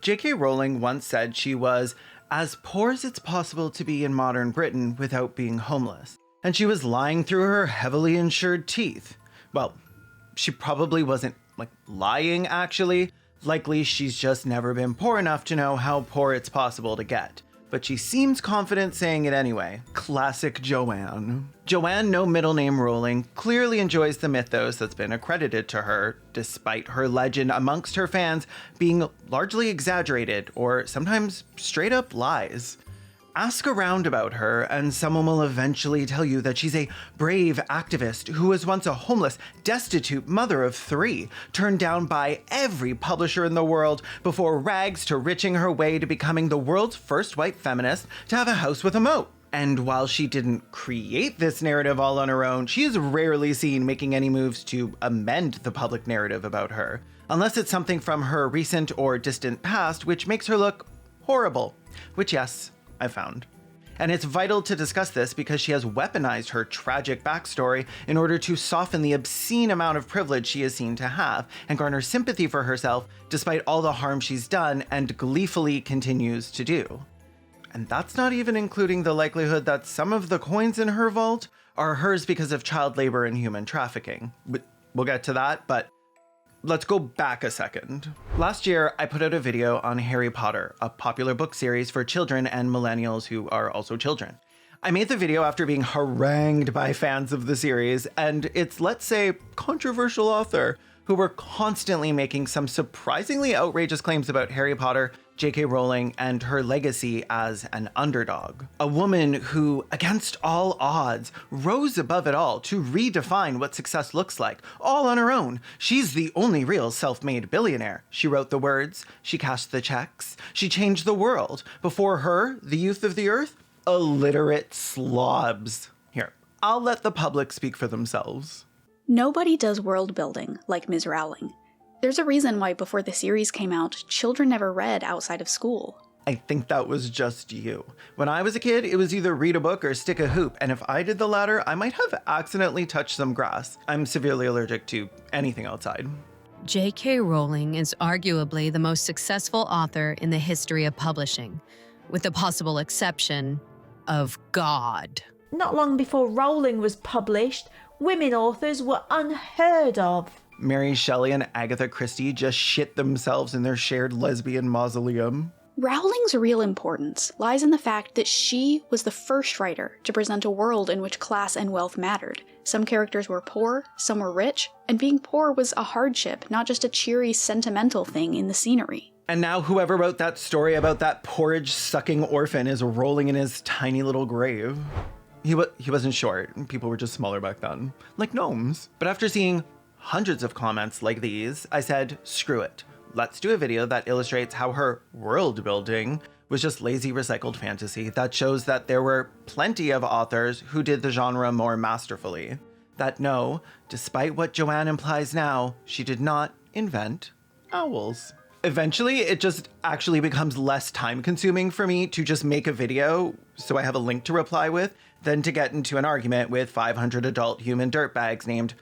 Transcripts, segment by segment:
J.K. Rowling once said she was as poor as it's possible to be in modern Britain without being homeless. And she was lying through her heavily insured teeth. Well, she probably wasn't, lying, actually. Likely she's just never been poor enough to know how poor it's possible to get. But she seems confident saying it anyway. Classic Joanne. Joanne, no middle name Rowling, clearly enjoys the mythos that's been accredited to her, despite her legend amongst her fans being largely exaggerated or sometimes straight up lies. Ask around about her, and someone will eventually tell you that she's a brave activist who was once a homeless, destitute mother of 3, turned down by every publisher in the world before rags to riching her way to becoming the world's first white feminist to have a house with a moat. And while she didn't create this narrative all on her own, she is rarely seen making any moves to amend the public narrative about her, unless it's something from her recent or distant past which makes her look horrible, which, yes, I found. And it's vital to discuss this because she has weaponized her tragic backstory in order to soften the obscene amount of privilege she is seen to have and garner sympathy for herself despite all the harm she's done and gleefully continues to do. And that's not even including the likelihood that some of the coins in her vault are hers because of child labor and human trafficking. We'll get to that, but let's go back a second. Last year, I put out a video on Harry Potter, a popular book series for children and millennials who are also children. I made the video after being harangued by fans of the series and its, let's say, controversial author, who were constantly making some surprisingly outrageous claims about Harry Potter, J.K. Rowling, and her legacy as an underdog. A woman who, against all odds, rose above it all to redefine what success looks like, all on her own. She's the only real self-made billionaire. She wrote the words, she cashed the checks, she changed the world. Before her, the youth of the earth, illiterate slobs. Here, I'll let the public speak for themselves. Nobody does world building like Ms. Rowling. There's a reason why before the series came out, children never read outside of school. I think that was just you. When I was a kid, it was either read a book or stick a hoop, and if I did the latter, I might have accidentally touched some grass. I'm severely allergic to anything outside. J.K. Rowling is arguably the most successful author in the history of publishing, with the possible exception of God. Not long before Rowling was published, women authors were unheard of. Mary Shelley and Agatha Christie just shit themselves in their shared lesbian mausoleum. Rowling's real importance lies in the fact that she was the first writer to present a world in which class and wealth mattered. Some characters were poor, some were rich, and being poor was a hardship, not just a cheery, sentimental thing in the scenery. And now whoever wrote that story about that porridge-sucking orphan is rolling in his tiny little grave. He wasn't short. People were just smaller back then, like gnomes. But after seeing hundreds of comments like these, I said, screw it. Let's do a video that illustrates how her world building was just lazy recycled fantasy that shows that there were plenty of authors who did the genre more masterfully. That no, despite what Joanne implies now, she did not invent owls. Eventually, it just actually becomes less time consuming for me to just make a video so I have a link to reply with than to get into an argument with 500 adult human dirtbags named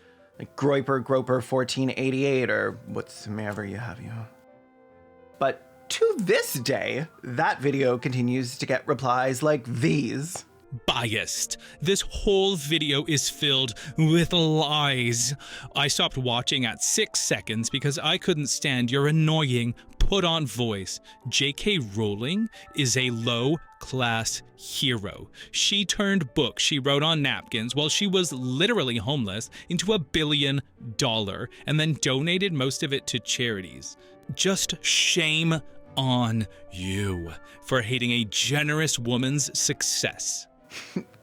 Groiper 1488 or whatsoever you have you. But to this day, that video continues to get replies like these. Biased. This whole video is filled with lies. I stopped watching at 6 seconds because I couldn't stand your annoying, put-on voice. J.K. Rowling is a low-class hero. She turned books she wrote on napkins while she was literally homeless into $1 billion and then donated most of it to charities. Just shame on you for hating a generous woman's success.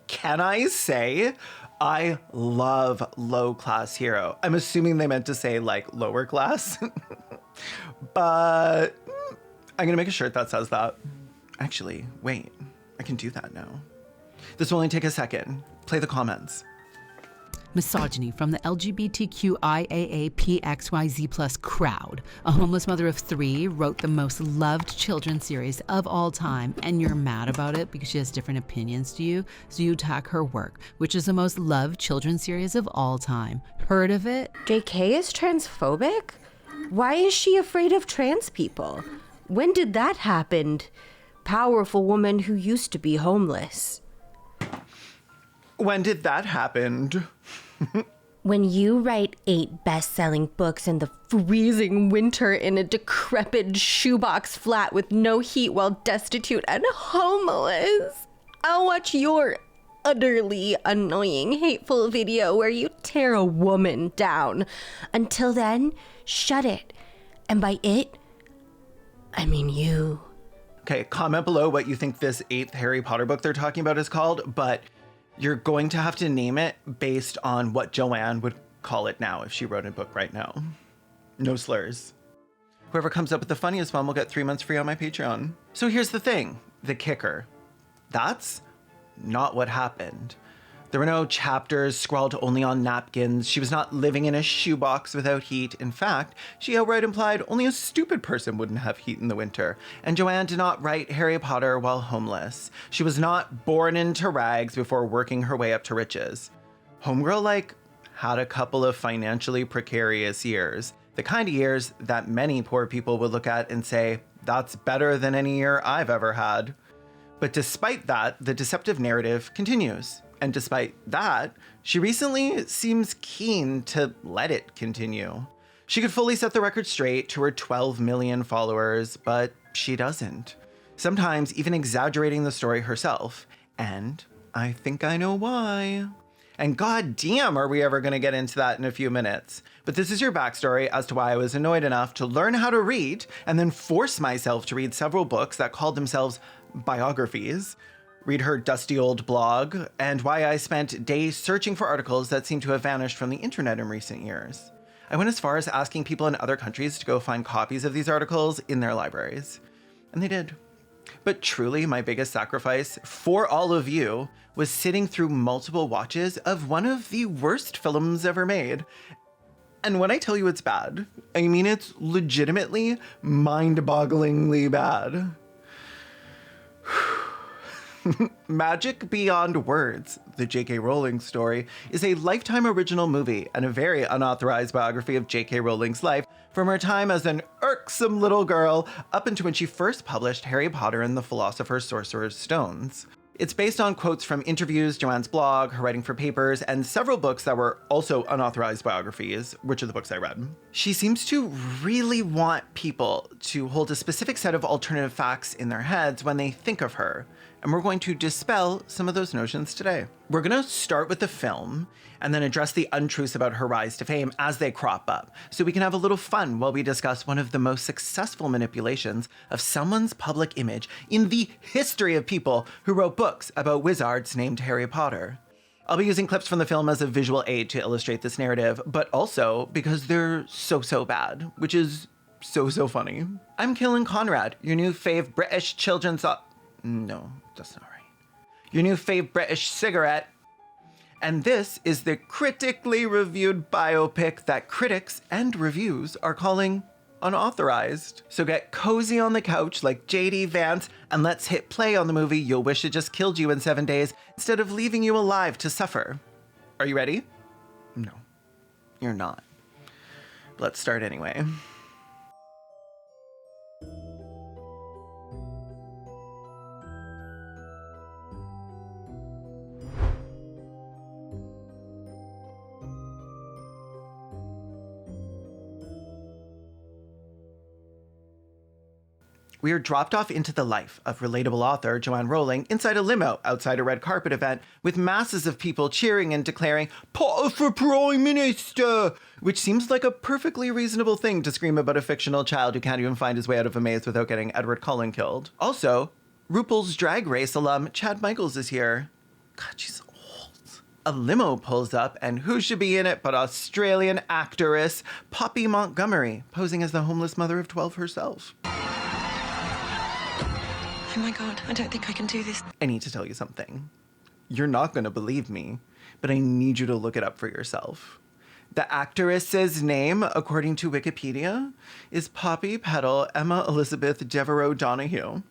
Can I say I love low-class hero? I'm assuming they meant to say like lower class, but I'm gonna make a shirt that says that. Actually, wait, I can do that now. This will only take a second. Play the comments. Misogyny from the LGBTQIAAPXYZ+ crowd. A homeless mother of 3 wrote the most loved children's series of all time, and you're mad about it because she has different opinions to you, so you attack her work, which is the most loved children's series of all time. Heard of it? JK is transphobic? Why is she afraid of trans people? When did that happen? Powerful woman who used to be homeless. When did that happen? When you write 8 best-selling books in the freezing winter in a decrepit shoebox flat with no heat while destitute and homeless, I'll watch your utterly annoying, hateful video where you tear a woman down. Until then, shut it. And by it, I mean you. Okay, comment below what you think this 8th Harry Potter book they're talking about is called, but you're going to have to name it based on what Joanne would call it now if she wrote a book right now. No slurs. Whoever comes up with the funniest one will get 3 months free on my Patreon. So here's the thing, the kicker. That's not what happened. There were no chapters scrawled only on napkins. She was not living in a shoebox without heat. In fact, she outright implied only a stupid person wouldn't have heat in the winter. And Joanne did not write Harry Potter while homeless. She was not born into rags before working her way up to riches. Homegirl, had a couple of financially precarious years. The kind of years that many poor people would look at and say, that's better than any year I've ever had. But despite that, the deceptive narrative continues. And despite that, she recently seems keen to let it continue. She could fully set the record straight to her 12 million followers, but she doesn't. Sometimes even exaggerating the story herself. And I think I know why. And goddamn, are we ever going to get into that in a few minutes. But this is your backstory as to why I was annoyed enough to learn how to read and then force myself to read several books that called themselves biographies, read her dusty old blog, and why I spent days searching for articles that seem to have vanished from the internet in recent years. I went as far as asking people in other countries to go find copies of these articles in their libraries. And they did. But truly, my biggest sacrifice for all of you was sitting through multiple watches of one of the worst films ever made. And when I tell you it's bad, I mean it's legitimately mind-bogglingly bad. Magic Beyond Words, the J.K. Rowling story, is a Lifetime original movie and a very unauthorized biography of J.K. Rowling's life from her time as an irksome little girl up until when she first published Harry Potter and the Philosopher's Sorcerer's Stones. It's based on quotes from interviews, Joanne's blog, her writing for papers, and several books that were also unauthorized biographies, which are the books I read. She seems to really want people to hold a specific set of alternative facts in their heads when they think of her. And we're going to dispel some of those notions today. We're going to start with the film and then address the untruths about her rise to fame as they crop up, so we can have a little fun while we discuss one of the most successful manipulations of someone's public image in the history of people who wrote books about wizards named Harry Potter. I'll be using clips from the film as a visual aid to illustrate this narrative, but also because they're so bad, which is so funny. I'm Caelan Conrad, your new fave British children's... No, that's not right. Your new fave British cigarette. And this is the critically reviewed biopic that critics and reviews are calling unauthorized. So get cozy on the couch like JD Vance and let's hit play on the movie you'll wish it just killed you in 7 days instead of leaving you alive to suffer. Are you ready? No, you're not. Let's start anyway. We are dropped off into the life of relatable author Joanne Rowling inside a limo outside a red carpet event with masses of people cheering and declaring, "Potter for Prime Minister!" which seems like a perfectly reasonable thing to scream about a fictional child who can't even find his way out of a maze without getting Edward Cullen killed. Also, RuPaul's Drag Race alum Chad Michaels is here. God, she's old. A limo pulls up, and who should be in it but Australian actress Poppy Montgomery, posing as the homeless mother of 12 herself. Oh my God, I don't think I can do this. I need to tell you something. You're not going to believe me, but I need you to look it up for yourself. The actress's name, according to Wikipedia, is Poppy Petal Emma Elizabeth Devereaux Donahue.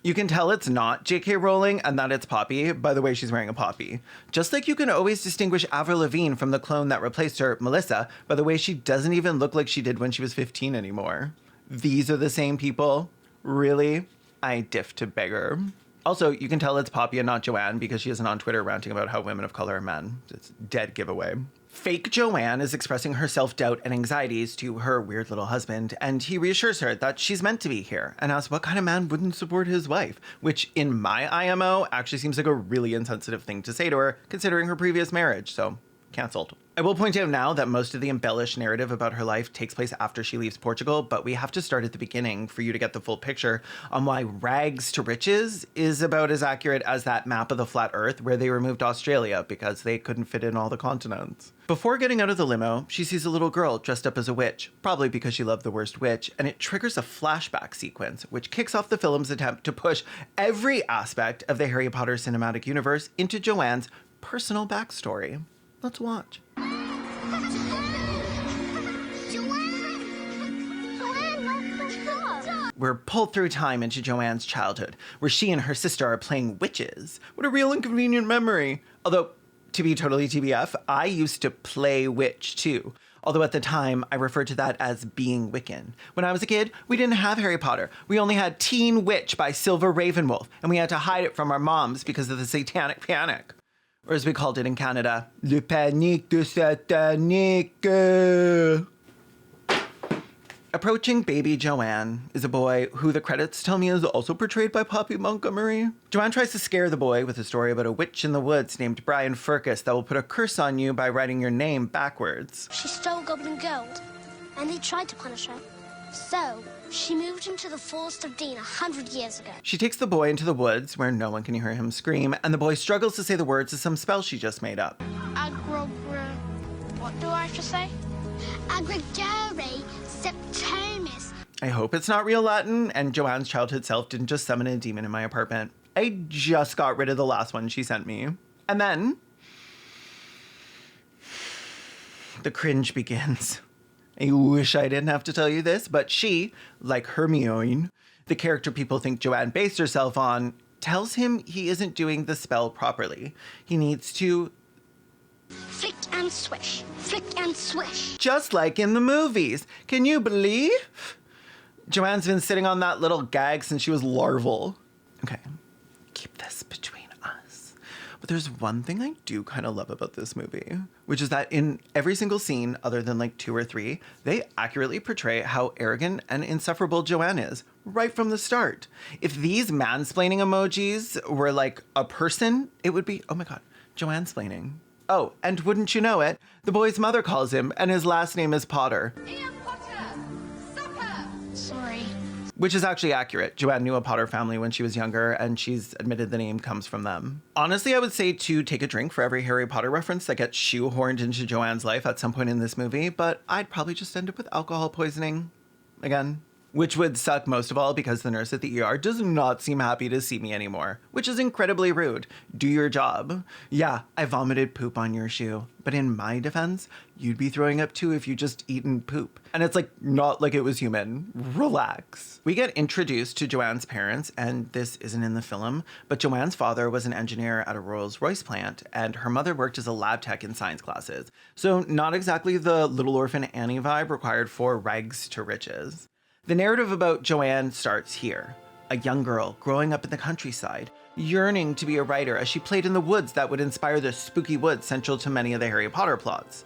You can tell it's not J.K. Rowling and that it's Poppy by the way she's wearing a poppy. Just like you can always distinguish Avril Lavigne from the clone that replaced her, Melissa, by the way she doesn't even look like she did when she was 15 anymore. These are the same people? Really? I diff to beggar. Also, you can tell it's Poppy and not Joanne because she isn't on Twitter ranting about how women of color are men. It's a dead giveaway. Fake Joanne is expressing her self-doubt and anxieties to her weird little husband, and he reassures her that she's meant to be here and asks what kind of man wouldn't support his wife, which in my IMO actually seems like a really insensitive thing to say to her, considering her previous marriage, so cancelled. I will point out now that most of the embellished narrative about her life takes place after she leaves Portugal, but we have to start at the beginning for you to get the full picture on why Rags to Riches is about as accurate as that map of the flat earth where they removed Australia because they couldn't fit in all the continents. Before getting out of the limo, she sees a little girl dressed up as a witch, probably because she loved the worst witch, and it triggers a flashback sequence, which kicks off the film's attempt to push every aspect of the Harry Potter cinematic universe into Joanne's personal backstory. Let's watch. We're pulled through time into Joanne's childhood, where she and her sister are playing witches. What a real inconvenient memory. Although, to be totally TBF, I used to play witch too. Although at the time, I referred to that as being Wiccan. When I was a kid, we didn't have Harry Potter. We only had Teen Witch by Silver Ravenwolf, and we had to hide it from our moms because of the satanic panic. Or as we called it in Canada, le panique de satanique. Approaching baby Joanne is a boy who the credits tell me is also portrayed by Poppy Montgomery. Joanne tries to scare the boy with a story about a witch in the woods named Brian Furcus that will put a curse on you by writing your name backwards. She stole goblin gold, and they tried to punish her. So, she moved him to the Forest of Dean 100 years ago. She takes the boy into the woods where no one can hear him scream, and the boy struggles to say the words of some spell she just made up. What do I have to say? Agrigere septimus. I hope it's not real Latin, and Joanne's childhood self didn't just summon a demon in my apartment. I just got rid of the last one she sent me. And then the cringe begins. I wish I didn't have to tell you this, but she, like Hermione, the character people think Joanne based herself on, tells him he isn't doing the spell properly. He needs to flick and swish, flick and swish. Just like in the movies. Can you believe? Joanne's been sitting on that little gag since she was larval. Okay, keep this between us. But there's one thing I do kind of love about this movie, which is that in every single scene, other than like 2 or 3, they accurately portray how arrogant and insufferable Joanne is right from the start. If these mansplaining emojis were like a person, it would be, oh my God, Joanne-splaining. Oh, and wouldn't you know it, the boy's mother calls him, and his last name is Potter. Ian Potter! Supper! Sorry. Which is actually accurate. Joanne knew a Potter family when she was younger, and she's admitted the name comes from them. Honestly, I would say to take a drink for every Harry Potter reference that gets shoehorned into Joanne's life at some point in this movie, but I'd probably just end up with alcohol poisoning. Again. Which would suck most of all because the nurse at the ER does not seem happy to see me anymore, which is incredibly rude. Do your job. Yeah, I vomited poop on your shoe, but in my defense, you'd be throwing up too if you just eaten poop. And it's like, not like it was human. Relax. We get introduced to Joanne's parents, and this isn't in the film, but Joanne's father was an engineer at a Rolls-Royce plant, and her mother worked as a lab tech in science classes. So not exactly the Little Orphan Annie vibe required for Rags to Riches. The narrative about Joanne starts here. A young girl growing up in the countryside, yearning to be a writer as she played in the woods that would inspire the spooky woods central to many of the Harry Potter plots.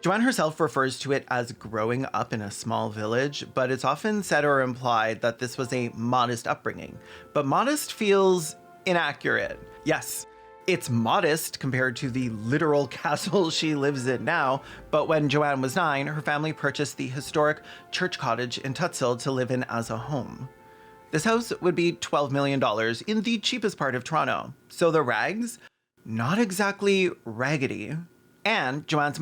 Joanne herself refers to it as growing up in a small village, but it's often said or implied that this was a modest upbringing. But modest feels inaccurate. Yes, it's modest compared to the literal castle she lives in now, but when Joanne was 9, her family purchased the historic church cottage in Tutsill to live in as a home. This house would be $12 million in the cheapest part of Toronto. So the rags? Not exactly raggedy. And Joanne's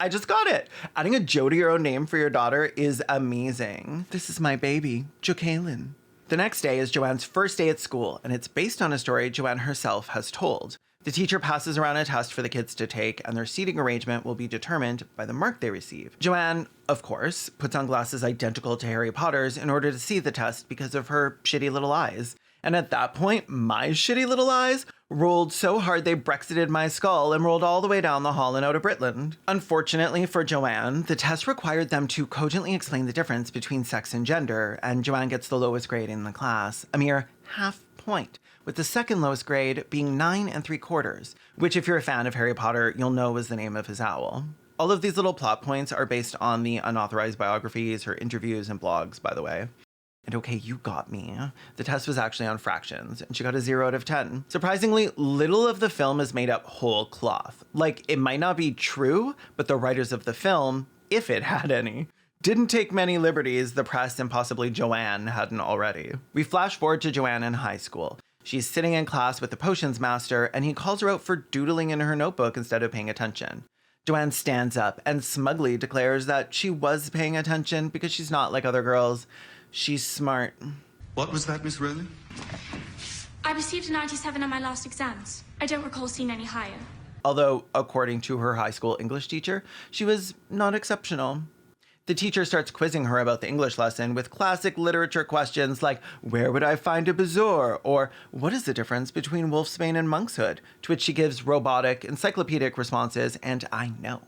I just got it. Adding a Jo to your own name for your daughter is amazing. This is my baby, Caelan. The next day is Joanne's first day at school, and it's based on a story Joanne herself has told. The teacher passes around a test for the kids to take, and their seating arrangement will be determined by the mark they receive. Joanne, of course, puts on glasses identical to Harry Potter's in order to see the test because of her shitty little eyes. And at that point, my shitty little eyes rolled so hard they Brexited my skull and rolled all the way down the hall and out of Britland. Unfortunately for Joanne, the test required them to cogently explain the difference between sex and gender, and Joanne gets the lowest grade in the class, a mere half point, with the second lowest grade being 9 3/4, which if you're a fan of Harry Potter, you'll know was the name of his owl. All of these little plot points are based on the unauthorized biographies, her interviews, and blogs, by the way. And okay, you got me. The test was actually on fractions, and she got a 0 out of 10. Surprisingly, little of the film is made up whole cloth. Like, it might not be true, but the writers of the film, if it had any, didn't take many liberties the press and possibly Joanne hadn't already. We flash forward to Joanne in high school. She's sitting in class with the potions master, and he calls her out for doodling in her notebook instead of paying attention. Joanne stands up and smugly declares that she was paying attention because she's not like other girls. She's smart. What was that, Miss Rowling? I received a 97 on my last exams. I don't recall seeing any higher. Although, according to her high school English teacher, she was not exceptional. The teacher starts quizzing her about the English lesson with classic literature questions like, where would I find a bezoar? Or, what is the difference between wolfsbane and monkshood? To which she gives robotic, encyclopedic responses, and I know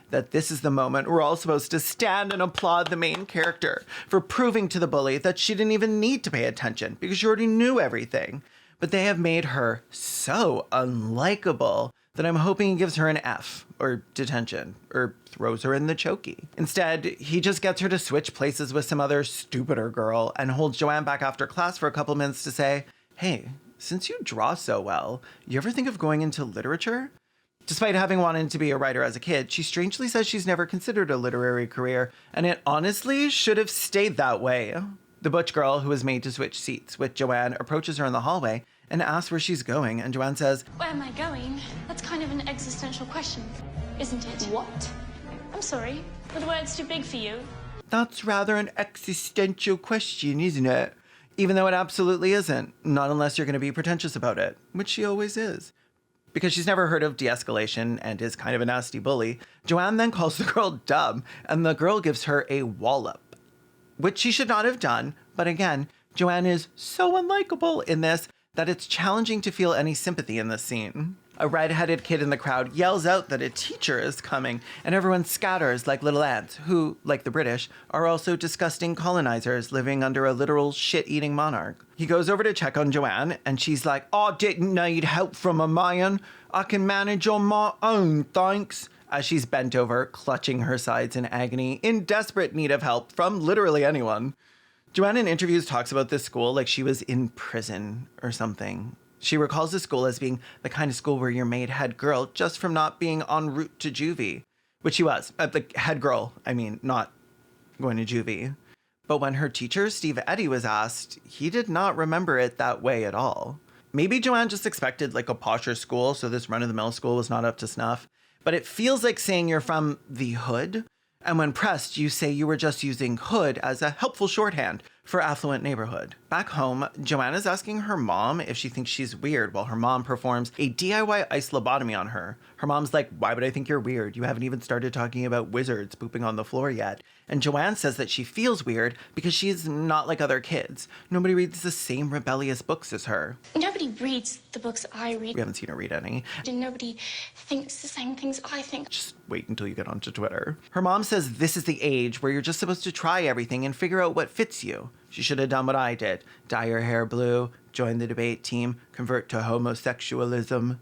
that this is the moment we're all supposed to stand and applaud the main character for proving to the bully that she didn't even need to pay attention because she already knew everything. But they have made her so unlikable that I'm hoping he gives her an F, or detention, or throws her in the chokey. Instead, he just gets her to switch places with some other stupider girl and holds Joanne back after class for a couple minutes to say, hey, since you draw so well, you ever think of going into literature? Despite having wanted to be a writer as a kid, she strangely says she's never considered a literary career, and it honestly should have stayed that way. The butch girl, who was made to switch seats with Joanne, approaches her in the hallway and asks where she's going, and Joanne says, Where am I going? That's kind of an existential question, isn't it? What? I'm sorry. Were the words too big for you? That's rather an existential question, isn't it? Even though it absolutely isn't, not unless you're going to be pretentious about it, which she always is. Because she's never heard of de-escalation and is kind of a nasty bully, Joanne then calls the girl dumb, and the girl gives her a wallop, which she should not have done. But again, Joanne is so unlikable in this that it's challenging to feel any sympathy in this scene. A red-headed kid in the crowd yells out that a teacher is coming, and everyone scatters like little ants, who, like the British, are also disgusting colonizers living under a literal shit-eating monarch. He goes over to check on Joanne, and she's like, I didn't need help from a man. I can manage on my own, thanks. As she's bent over, clutching her sides in agony, in desperate need of help from literally anyone. Joanne in interviews talks about this school like she was in prison or something. She recalls the school as being the kind of school where you're made head girl just from not being en route to juvie, which she was. The head girl, I mean, not going to juvie. But when her teacher, Steve Eddy, was asked, he did not remember it that way at all. Maybe Joanne just expected like a posher school, so this run-of-the-mill school was not up to snuff. But it feels like saying you're from the hood, and when pressed, you say you were just using hood as a helpful shorthand for affluent neighborhood. Back home, Joanne is asking her mom if she thinks she's weird while her mom performs a DIY ice lobotomy on her. Her mom's like, why would I think you're weird? You haven't even started talking about wizards pooping on the floor yet. And Joanne says that she feels weird because she's not like other kids. Nobody reads the same rebellious books as her. Nobody reads the books I read. We haven't seen her read any. And nobody thinks the same things I think. Just wait until you get onto Twitter. Her mom says this is the age where you're just supposed to try everything and figure out what fits you. She should have done what I did. Dye your hair blue, join the debate team, convert to homosexualism.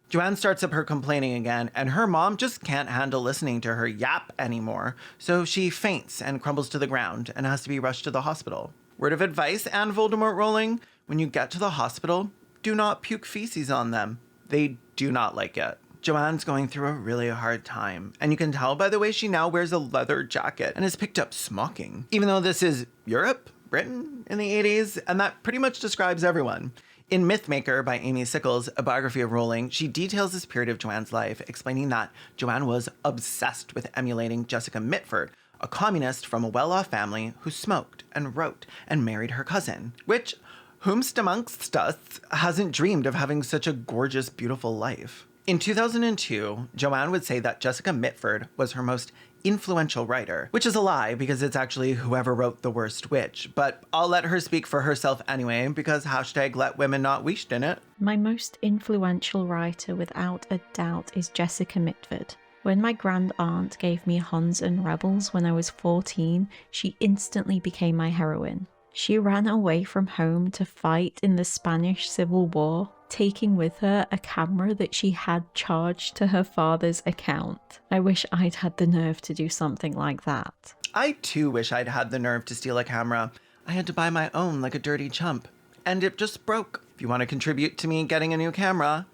Joanne starts up her complaining again, and her mom just can't handle listening to her yap anymore, so she faints and crumbles to the ground and has to be rushed to the hospital. Word of advice, Anne Voldemort Rowling, when you get to the hospital, do not puke feces on them. They do not like it. Joanne's going through a really hard time, and you can tell by the way she now wears a leather jacket and has picked up smocking. Even though this is Europe, Britain in the 80s, and that pretty much describes everyone. In Mythmaker by Amy Sickles, a biography of Rowling, she details this period of Joanne's life, explaining that Joanne was obsessed with emulating Jessica Mitford, a communist from a well-off family who smoked and wrote and married her cousin, which, whomst amongst us hasn't dreamed of having such a gorgeous, beautiful life? In 2002, Joanne would say that Jessica Mitford was her most influential writer, which is a lie because it's actually whoever wrote The Worst Witch, but I'll let her speak for herself anyway because hashtag let women not wished in it. My most influential writer without a doubt is Jessica Mitford. When my grand aunt gave me Huns and Rebels when I was 14, she instantly became my heroine. She ran away from home to fight in the Spanish Civil War, taking with her a camera that she had charged to her father's account. I wish I'd had the nerve to do something like that. I too wish I'd had the nerve to steal a camera. I had to buy my own like a dirty chump. And it just broke. If you want to contribute to me getting a new camera.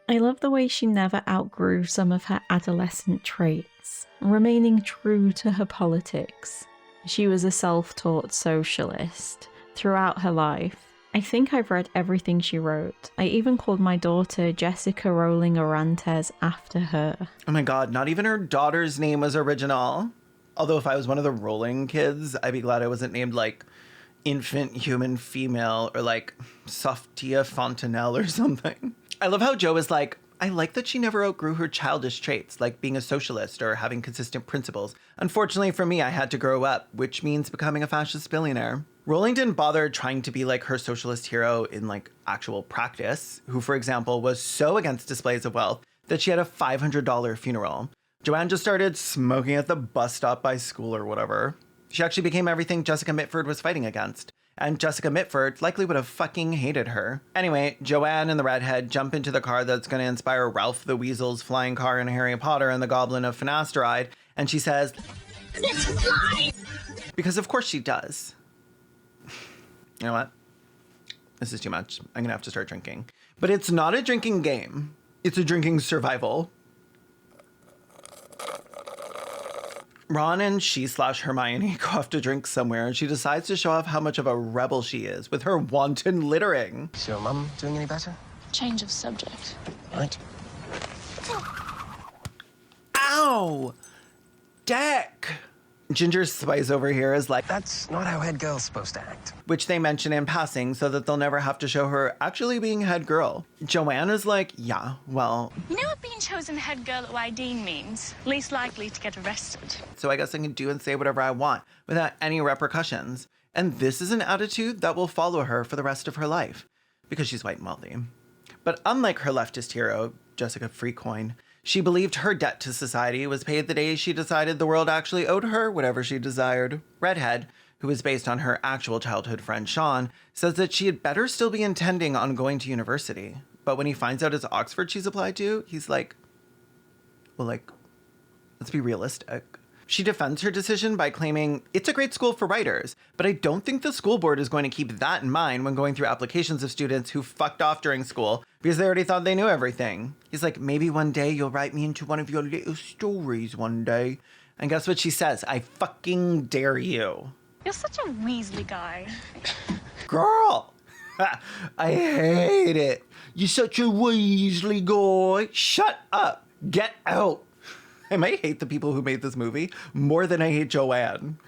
I love the way she never outgrew some of her adolescent traits, remaining true to her politics. She was a self-taught socialist throughout her life. I think I've read everything she wrote. I even called my daughter Jessica Rowling Orantes after her. Oh my god, not even her daughter's name was original. Although if I was one of the Rowling kids, I'd be glad I wasn't named like Infant Human Female or like Softia Fontanelle or something. I love how Jo is like, I like that she never outgrew her childish traits, like being a socialist or having consistent principles. Unfortunately for me, I had to grow up, which means becoming a fascist billionaire. Rowling didn't bother trying to be like her socialist hero in like actual practice, who, for example, was so against displays of wealth that she had a $500 funeral. Joanne just started smoking at the bus stop by school or whatever. She actually became everything Jessica Mitford was fighting against. And Jessica Mitford likely would have fucking hated her. Anyway, Joanne and the redhead jump into the car that's going to inspire Ralph the Weasel's flying car in Harry Potter and the Goblin of Finasteride, and she says, "Let's fly!" Because of course she does. You know what? This is too much. I'm going to have to start drinking. But it's not a drinking game. It's a drinking survival. Ron and she/Hermione go off to drink somewhere, and she decides to show off how much of a rebel she is with her wanton littering. Is your mum doing any better? Change of subject. Right. Ow! Deck! Ginger Spice over here is like, that's not how head girl's supposed to act. Which they mention in passing so that they'll never have to show her actually being head girl. Joanne is like, yeah, well... You know what being chosen head girl at Wydeen means? Least likely to get arrested. So I guess I can do and say whatever I want without any repercussions. And this is an attitude that will follow her for the rest of her life. Because she's white and wealthy. But unlike her leftist hero, Jessica Freecoin, she believed her debt to society was paid the day she decided the world actually owed her whatever she desired. Redhead, who is based on her actual childhood friend Sean, says that she had better still be intending on going to university. But when he finds out it's Oxford she's applied to, he's like, well, like, let's be realistic. She defends her decision by claiming it's a great school for writers, but I don't think the school board is going to keep that in mind when going through applications of students who fucked off during school because they already thought they knew everything. He's like, maybe one day you'll write me into one of your little stories one day. And guess what she says? I fucking dare you. You're such a Weasley guy. Girl! I hate it. You're such a Weasley guy. Shut up. Get out. I might hate the people who made this movie more than I hate Joanne.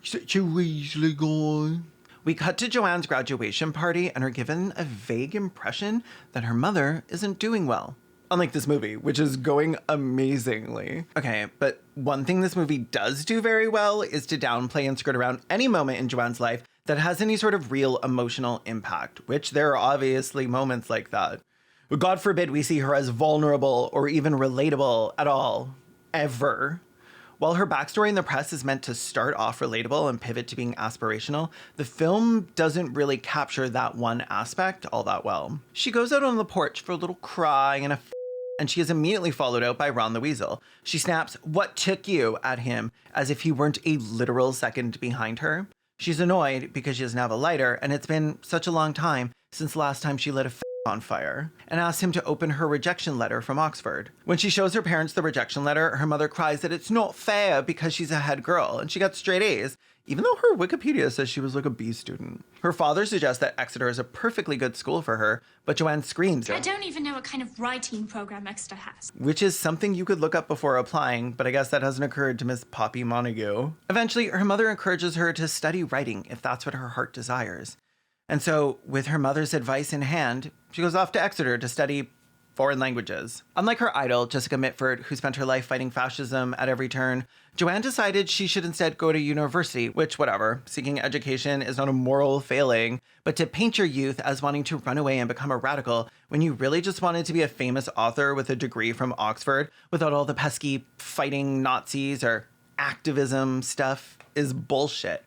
Such a Weasley guy. We cut to Joanne's graduation party and are given a vague impression that her mother isn't doing well. Unlike this movie, which is going amazingly. Okay, but one thing this movie does do very well is to downplay and skirt around any moment in Joanne's life that has any sort of real emotional impact, which there are obviously moments like that. But God forbid we see her as vulnerable or even relatable at all, ever. While her backstory in the press is meant to start off relatable and pivot to being aspirational, the film doesn't really capture that one aspect all that well. She goes out on the porch for a little cry and she is immediately followed out by Ron the Weasel. She snaps, "What took you?" at him, as if he weren't a literal second behind her. She's annoyed because she doesn't have a lighter, and it's been such a long time since the last time she lit a on fire, and asks him to open her rejection letter from Oxford. When she shows her parents the rejection letter, her mother cries that it's not fair because she's a head girl, and she got straight A's, even though her Wikipedia says she was like a B student. Her father suggests that Exeter is a perfectly good school for her, but Joanne screams, I don't even know what kind of writing program Exeter has. Which is something you could look up before applying, but I guess that hasn't occurred to Miss Poppy Montague. Eventually, her mother encourages her to study writing if that's what her heart desires. And so, with her mother's advice in hand, she goes off to Exeter to study foreign languages. Unlike her idol, Jessica Mitford, who spent her life fighting fascism at every turn, Joanne decided she should instead go to university, which, whatever, seeking education is not a moral failing, but to paint your youth as wanting to run away and become a radical when you really just wanted to be a famous author with a degree from Oxford without all the pesky fighting Nazis or activism stuff is bullshit.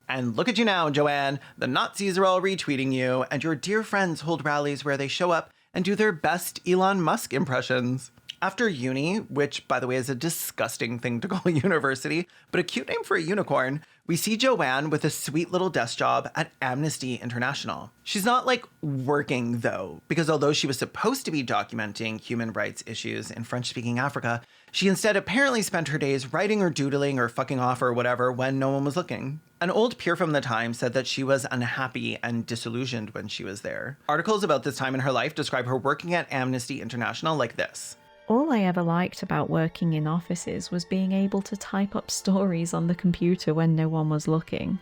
And look at you now, Joanne. The Nazis are all retweeting you, and your dear friends hold rallies where they show up and do their best Elon Musk impressions. After uni, which, by the way, is a disgusting thing to call a university, but a cute name for a unicorn, we see Joanne with a sweet little desk job at Amnesty International. She's not, like, working, though, because although she was supposed to be documenting human rights issues in French-speaking Africa, she instead apparently spent her days writing or doodling or fucking off or whatever when no one was looking. An old peer from the time said that she was unhappy and disillusioned when she was there. Articles about this time in her life describe her working at Amnesty International like this. All I ever liked about working in offices was being able to type up stories on the computer when no one was looking.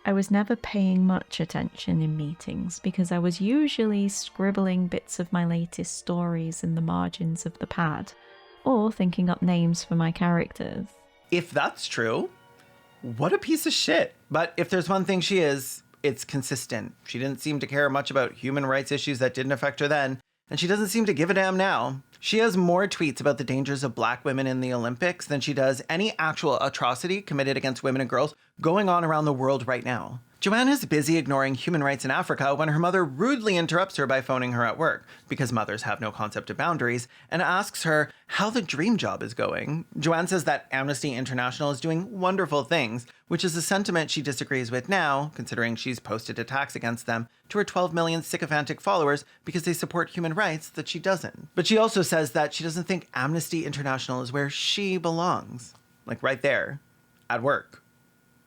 I was never paying much attention in meetings because I was usually scribbling bits of my latest stories in the margins of the pad, or thinking up names for my characters. If that's true, what a piece of shit. But if there's one thing she is, it's consistent. She didn't seem to care much about human rights issues that didn't affect her then, and she doesn't seem to give a damn now. She has more tweets about the dangers of black women in the Olympics than she does any actual atrocity committed against women and girls going on around the world right now. Joanne is busy ignoring human rights in Africa when her mother rudely interrupts her by phoning her at work, because mothers have no concept of boundaries, and asks her how the dream job is going. Joanne says that Amnesty International is doing wonderful things, which is a sentiment she disagrees with now, considering she's posted attacks against them to her 12 million sycophantic followers because they support human rights that she doesn't. But she also says that she doesn't think Amnesty International is where she belongs. Like right there, at work.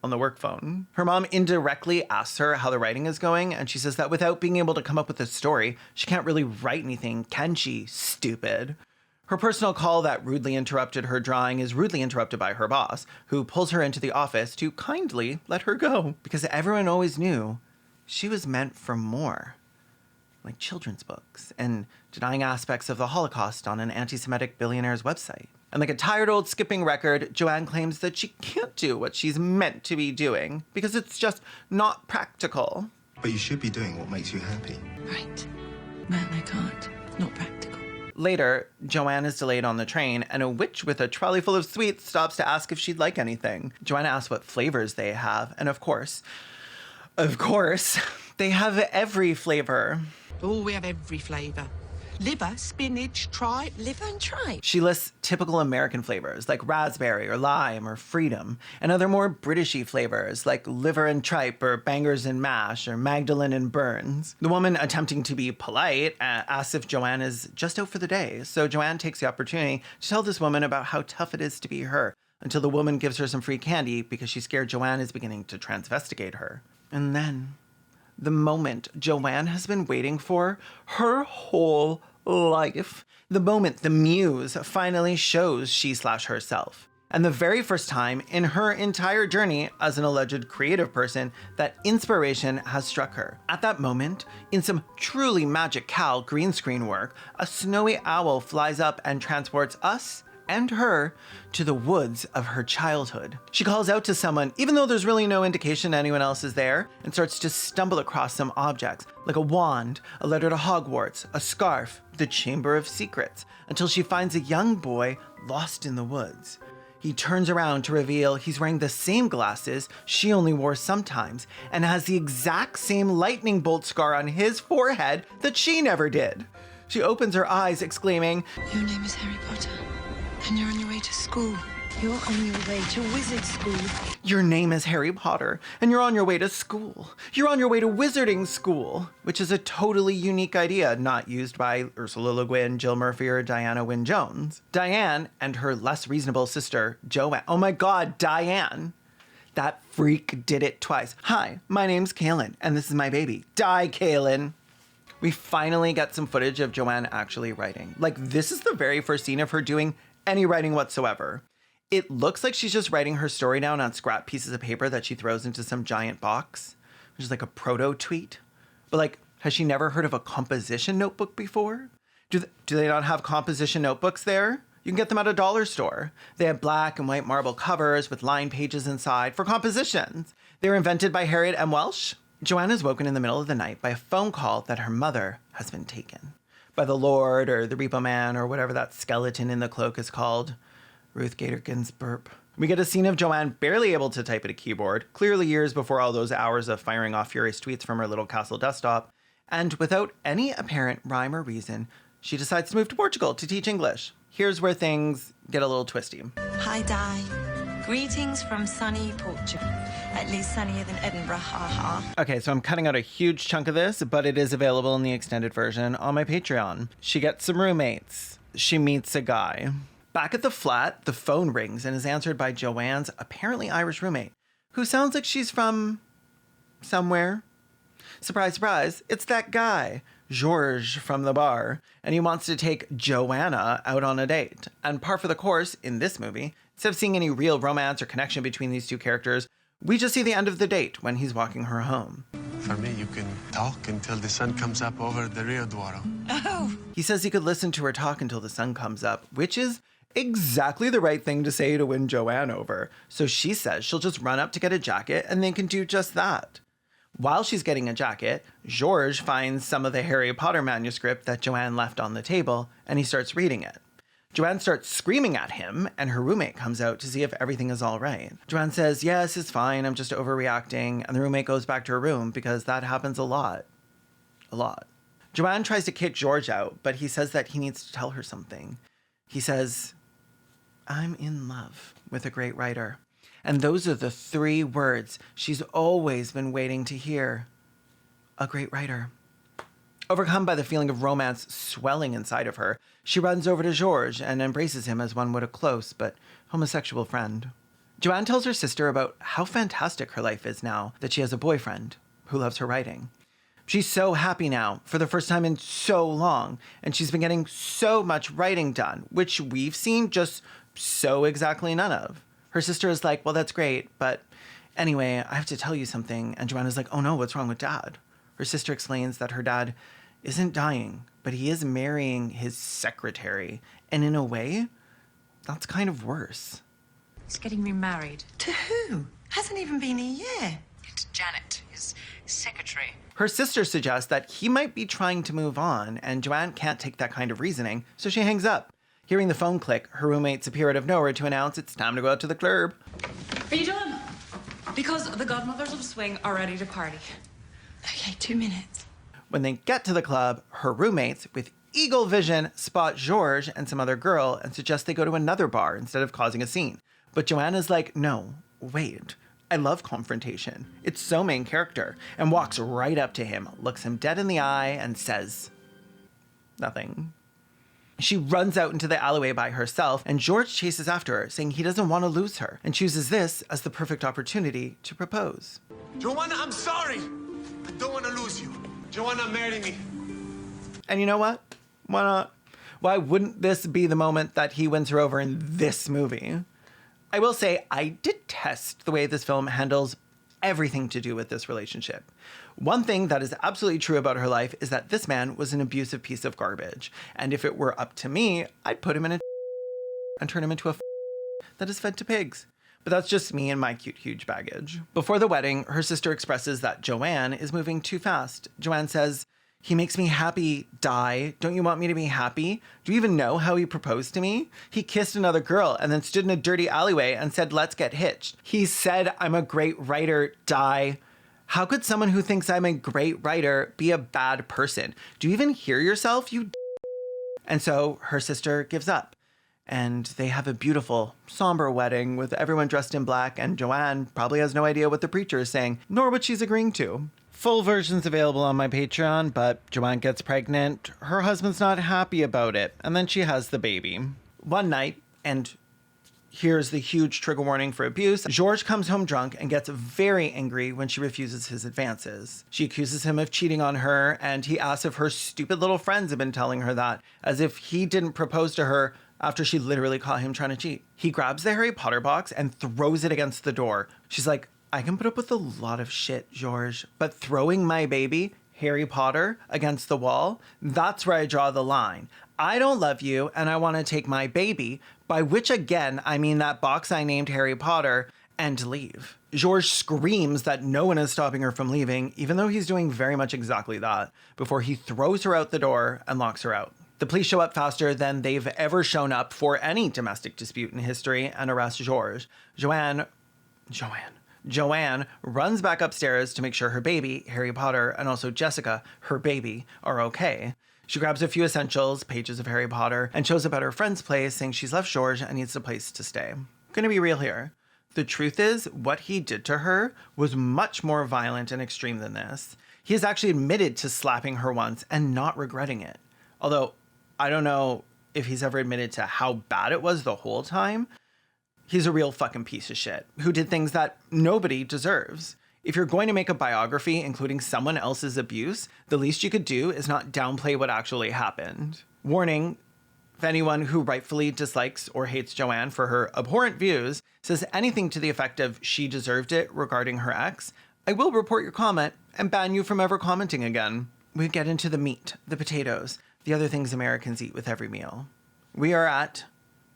On the work phone. Her mom indirectly asks her how the writing is going, and she says that without being able to come up with a story, she can't really write anything, can she, stupid? Her personal call that rudely interrupted her drawing is rudely interrupted by her boss, who pulls her into the office to kindly let her go, because everyone always knew she was meant for more. Like children's books, and denying aspects of the Holocaust on an anti-Semitic billionaire's website. And like a tired old skipping record, Joanne claims that she can't do what she's meant to be doing because it's just not practical. But you should be doing what makes you happy. Right. Man, I can't. It's not practical. Later, Joanne is delayed on the train, and a witch with a trolley full of sweets stops to ask if she'd like anything. Joanne asks what flavors they have, and of course, they have every flavor. Oh, we have every flavour. Liver, spinach, tripe. Liver and tripe. She lists typical American flavors like raspberry or lime or freedom, and other more Britishy flavors like liver and tripe or bangers and mash or Magdalen and Burns. The woman, attempting to be polite, asks if Joanne is just out for the day, so Joanne takes the opportunity to tell this woman about how tough it is to be her, until the woman gives her some free candy because she's scared Joanne is beginning to transvestigate her. And then, the moment Joanne has been waiting for her whole life. The moment the muse finally shows she/herself. And the very first time in her entire journey as an alleged creative person that inspiration has struck her. At that moment, in some truly magical green screen work, a snowy owl flies up and transports us and her to the woods of her childhood. She calls out to someone, even though there's really no indication anyone else is there, and starts to stumble across some objects, like a wand, a letter to Hogwarts, a scarf, the Chamber of Secrets, until she finds a young boy lost in the woods. He turns around to reveal he's wearing the same glasses she only wore sometimes, and has the exact same lightning bolt scar on his forehead that she never did. She opens her eyes, exclaiming, Your name is Harry Potter. And you're on your way to school. You're on your way to wizard school. Your name is Harry Potter, and you're on your way to school. You're on your way to wizarding school, which is a totally unique idea not used by Ursula Le Guin, Jill Murphy, or Diana Wynne Jones. Diane and her less reasonable sister, Joanne. Oh my God, Diane. That freak did it twice. Hi, my name's Caelan, and this is my baby. Die, Caelan. We finally get some footage of Joanne actually writing. Like, this is the very first scene of her doing any writing whatsoever. It looks like she's just writing her story down on scrap pieces of paper that she throws into some giant box, which is like a proto-tweet. But like, has she never heard of a composition notebook before? Do they not have composition notebooks there? You can get them at a dollar store. They have black and white marble covers with lined pages inside for compositions. They were invented by Harriet M. Welsh. Joanne is woken in the middle of the night by a phone call that her mother has been taken by the Lord or the Repo Man or whatever that skeleton in the cloak is called. Ruth Gator Ginsburg. We get a scene of Joanne barely able to type at a keyboard, clearly years before all those hours of firing off furious tweets from her little castle desktop. And without any apparent rhyme or reason, she decides to move to Portugal to teach English. Here's where things get a little twisty. Hi, Di. Greetings from sunny Portugal. At least sunnier than Edinburgh, haha. Okay, so I'm cutting out a huge chunk of this, but it is available in the extended version on my Patreon. She gets some roommates. She meets a guy. Back at the flat, the phone rings and is answered by Joanne's apparently Irish roommate, who sounds like she's from somewhere. Surprise, surprise, it's that guy, George from the bar, and he wants to take Joanna out on a date. And par for the course in this movie, instead of seeing any real romance or connection between these two characters, we just see the end of the date when he's walking her home. For me, you can talk until the sun comes up over the Rio Douro. Oh! He says he could listen to her talk until the sun comes up, which is exactly the right thing to say to win Joanne over. So she says she'll just run up to get a jacket and they can do just that. While she's getting a jacket, George finds some of the Harry Potter manuscript that Joanne left on the table and he starts reading it. Joanne starts screaming at him, and her roommate comes out to see if everything is all right. Joanne says, yes, it's fine, I'm just overreacting, and the roommate goes back to her room because that happens a lot. A lot. Joanne tries to kick George out, but he says that he needs to tell her something. He says, I'm in love with a great writer. And those are the 3 words she's always been waiting to hear. A great writer. Overcome by the feeling of romance swelling inside of her, she runs over to George and embraces him as one would a close but homosexual friend. Joanne tells her sister about how fantastic her life is now that she has a boyfriend who loves her writing. She's so happy now for the first time in so long, and she's been getting so much writing done, which we've seen just so exactly none of. Her sister is like, well, that's great, but anyway, I have to tell you something. And Joanne is like, oh no, what's wrong with Dad? Her sister explains that her dad isn't dying, but he is marrying his secretary. And in a way, that's kind of worse. He's getting remarried. To who? Hasn't even been a year. It's Janet, his secretary. Her sister suggests that he might be trying to move on, and Joanne can't take that kind of reasoning, so she hangs up. Hearing the phone click, her roommates appear out of nowhere to announce it's time to go out to the club. Are you done? Because the godmothers of Swing are ready to party. Okay, 2 minutes. When they get to the club, her roommates, with eagle vision, spot George and some other girl and suggest they go to another bar instead of causing a scene. But Joanna's like, no, wait. I love confrontation. It's so main character. And walks right up to him, looks him dead in the eye, and says nothing. She runs out into the alleyway by herself, and George chases after her, saying he doesn't want to lose her, and chooses this as the perfect opportunity to propose. Joanna, I'm sorry. I don't want to lose you. Joanna, marry me. And you know what? Why not? Why wouldn't this be the moment that he wins her over in this movie? I will say, I detest the way this film handles everything to do with this relationship. One thing that is absolutely true about her life is that this man was an abusive piece of garbage. And if it were up to me, I'd put him in a and turn him into a that is fed to pigs. But that's just me and my cute, huge baggage. Before the wedding, her sister expresses that Joanne is moving too fast. Joanne says, he makes me happy, Di. Don't you want me to be happy? Do you even know how he proposed to me? He kissed another girl and then stood in a dirty alleyway and said, let's get hitched. He said, I'm a great writer, Di. How could someone who thinks I'm a great writer be a bad person? Do you even hear yourself, you And so her sister gives up. And they have a beautiful, somber wedding with everyone dressed in black, and Joanne probably has no idea what the preacher is saying, nor what she's agreeing to. Full version's available on my Patreon, but Joanne gets pregnant, her husband's not happy about it, and then she has the baby. One night, and here's the huge trigger warning for abuse, George comes home drunk and gets very angry when she refuses his advances. She accuses him of cheating on her, and he asks if her stupid little friends have been telling her that, as if he didn't propose to her after she literally caught him trying to cheat. He grabs the Harry Potter box and throws it against the door. She's like, I can put up with a lot of shit, George, but throwing my baby Harry Potter against the wall, that's where I draw the line. I don't love you and I want to take my baby, by which again, I mean that box I named Harry Potter, and leave. George screams that no one is stopping her from leaving, even though he's doing very much exactly that, before he throws her out the door and locks her out. The police show up faster than they've ever shown up for any domestic dispute in history and arrest George. Joanne runs back upstairs to make sure her baby, Harry Potter, and also Jessica, her baby, are okay. She grabs a few essentials, pages of Harry Potter, and shows up at her friend's place saying she's left George and needs a place to stay. Gonna be real here. The truth is, what he did to her was much more violent and extreme than this. He has actually admitted to slapping her once and not regretting it. Although, I don't know if he's ever admitted to how bad it was the whole time. He's a real fucking piece of shit who did things that nobody deserves. If you're going to make a biography including someone else's abuse, the least you could do is not downplay what actually happened. Warning, if anyone who rightfully dislikes or hates Joanne for her abhorrent views says anything to the effect of she deserved it regarding her ex, I will report your comment and ban you from ever commenting again. We get into the meat, the potatoes, the other things Americans eat with every meal. We are at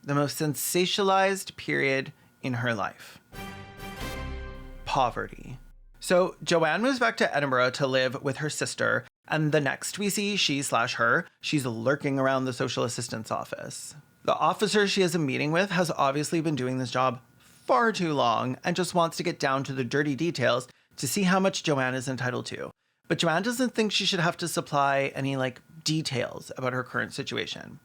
the most sensationalized period in her life. Poverty. So Joanne moves back to Edinburgh to live with her sister, and the next we see she/her, she's lurking around the social assistance office. The officer she has a meeting with has obviously been doing this job far too long and just wants to get down to the dirty details to see how much Joanne is entitled to. But Joanne doesn't think she should have to supply any details about her current situation.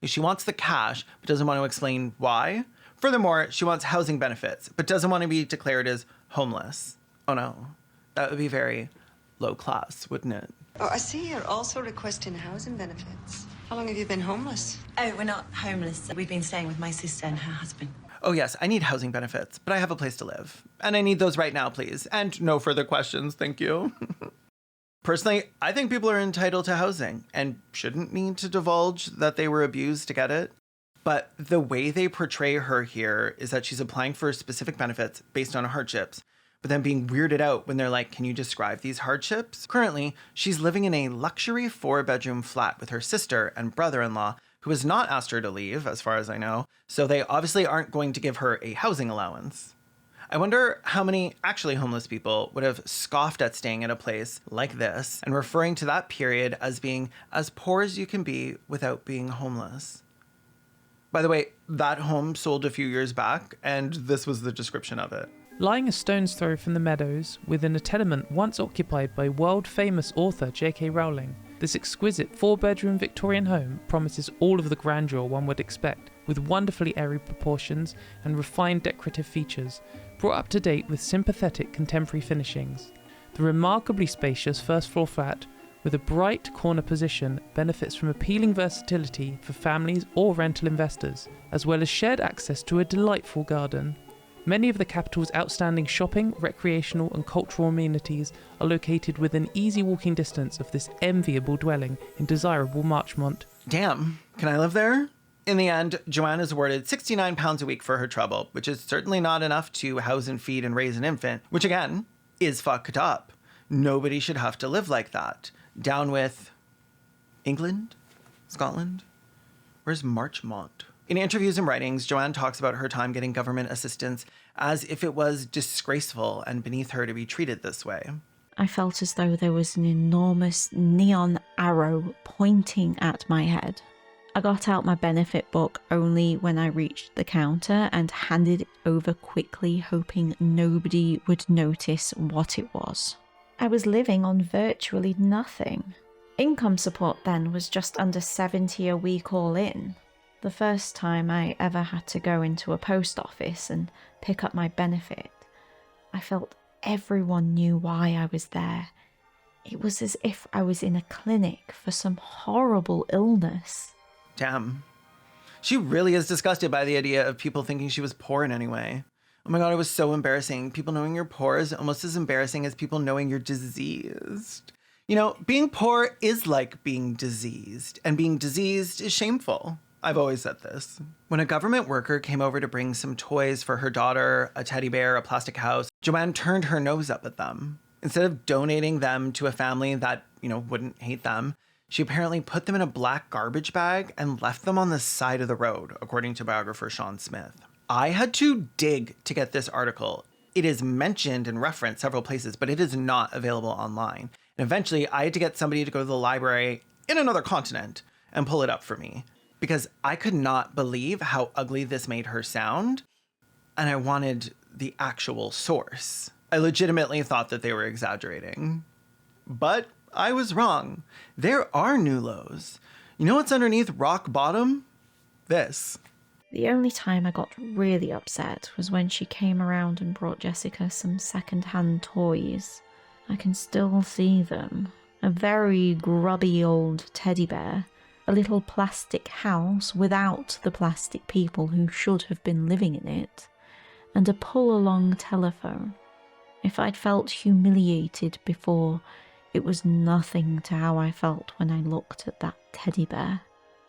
She wants the cash, but doesn't want to explain why. Furthermore, she wants housing benefits, but doesn't want to be declared as homeless. Oh no, that would be very low class, wouldn't it? Oh, I see you're also requesting housing benefits. How long have you been homeless? Oh, we're not homeless. We've been staying with my sister and her husband. Oh yes, I need housing benefits, but I have a place to live. And I need those right now, please. And no further questions, thank you. Personally, I think people are entitled to housing and shouldn't need to divulge that they were abused to get it. But the way they portray her here is that she's applying for specific benefits based on hardships, but then being weirded out when they're like, can you describe these hardships? Currently, she's living in a luxury 4-bedroom flat with her sister and brother-in-law, who has not asked her to leave, as far as I know, so they obviously aren't going to give her a housing allowance. I wonder how many actually homeless people would have scoffed at staying at a place like this and referring to that period as being as poor as you can be without being homeless. By the way, that home sold a few years back, and this was the description of it. Lying a stone's throw from the meadows, within a tenement once occupied by world-famous author J.K. Rowling, this exquisite 4-bedroom Victorian home promises all of the grandeur one would expect, with wonderfully airy proportions and refined decorative features, brought up to date with sympathetic contemporary finishings. The remarkably spacious first-floor flat, with a bright corner position, benefits from appealing versatility for families or rental investors, as well as shared access to a delightful garden. Many of the capital's outstanding shopping, recreational and cultural amenities are located within easy walking distance of this enviable dwelling in desirable Marchmont. Damn, can I live there? In the end, Joanne is awarded £69 a week for her trouble, which is certainly not enough to house and feed and raise an infant, which again, is fucked up. Nobody should have to live like that. Down with England? Scotland? Where's Marchmont? In interviews and writings, Joanne talks about her time getting government assistance as if it was disgraceful and beneath her to be treated this way. I felt as though there was an enormous neon arrow pointing at my head. I got out my benefit book only when I reached the counter and handed it over quickly, hoping nobody would notice what it was. I was living on virtually nothing. Income support then was just under £70 a week all in. The first time I ever had to go into a post office and pick up my benefit, I felt everyone knew why I was there. It was as if I was in a clinic for some horrible illness. Damn. She really is disgusted by the idea of people thinking she was poor in any way. Oh my god, it was so embarrassing. People knowing you're poor is almost as embarrassing as people knowing you're diseased. You know, being poor is like being diseased, and being diseased is shameful. I've always said this. When a government worker came over to bring some toys for her daughter, a teddy bear, a plastic house, Joanne turned her nose up at them. Instead of donating them to a family that wouldn't hate them. She apparently put them in a black garbage bag and left them on the side of the road, according to biographer Sean Smith. I had to dig to get this article. It is mentioned and referenced several places, but it is not available online. And eventually, I had to get somebody to go to the library in another continent and pull it up for me, because I could not believe how ugly this made her sound, and I wanted the actual source. I legitimately thought that they were exaggerating. But I was wrong. There are new lows. You know what's underneath rock bottom? This. The only time I got really upset was when she came around and brought Jessica some second-hand toys. I can still see them. A very grubby old teddy bear, a little plastic house without the plastic people who should have been living in it, and a pull-along telephone. If I'd felt humiliated before, it was nothing to how I felt when I looked at that teddy bear.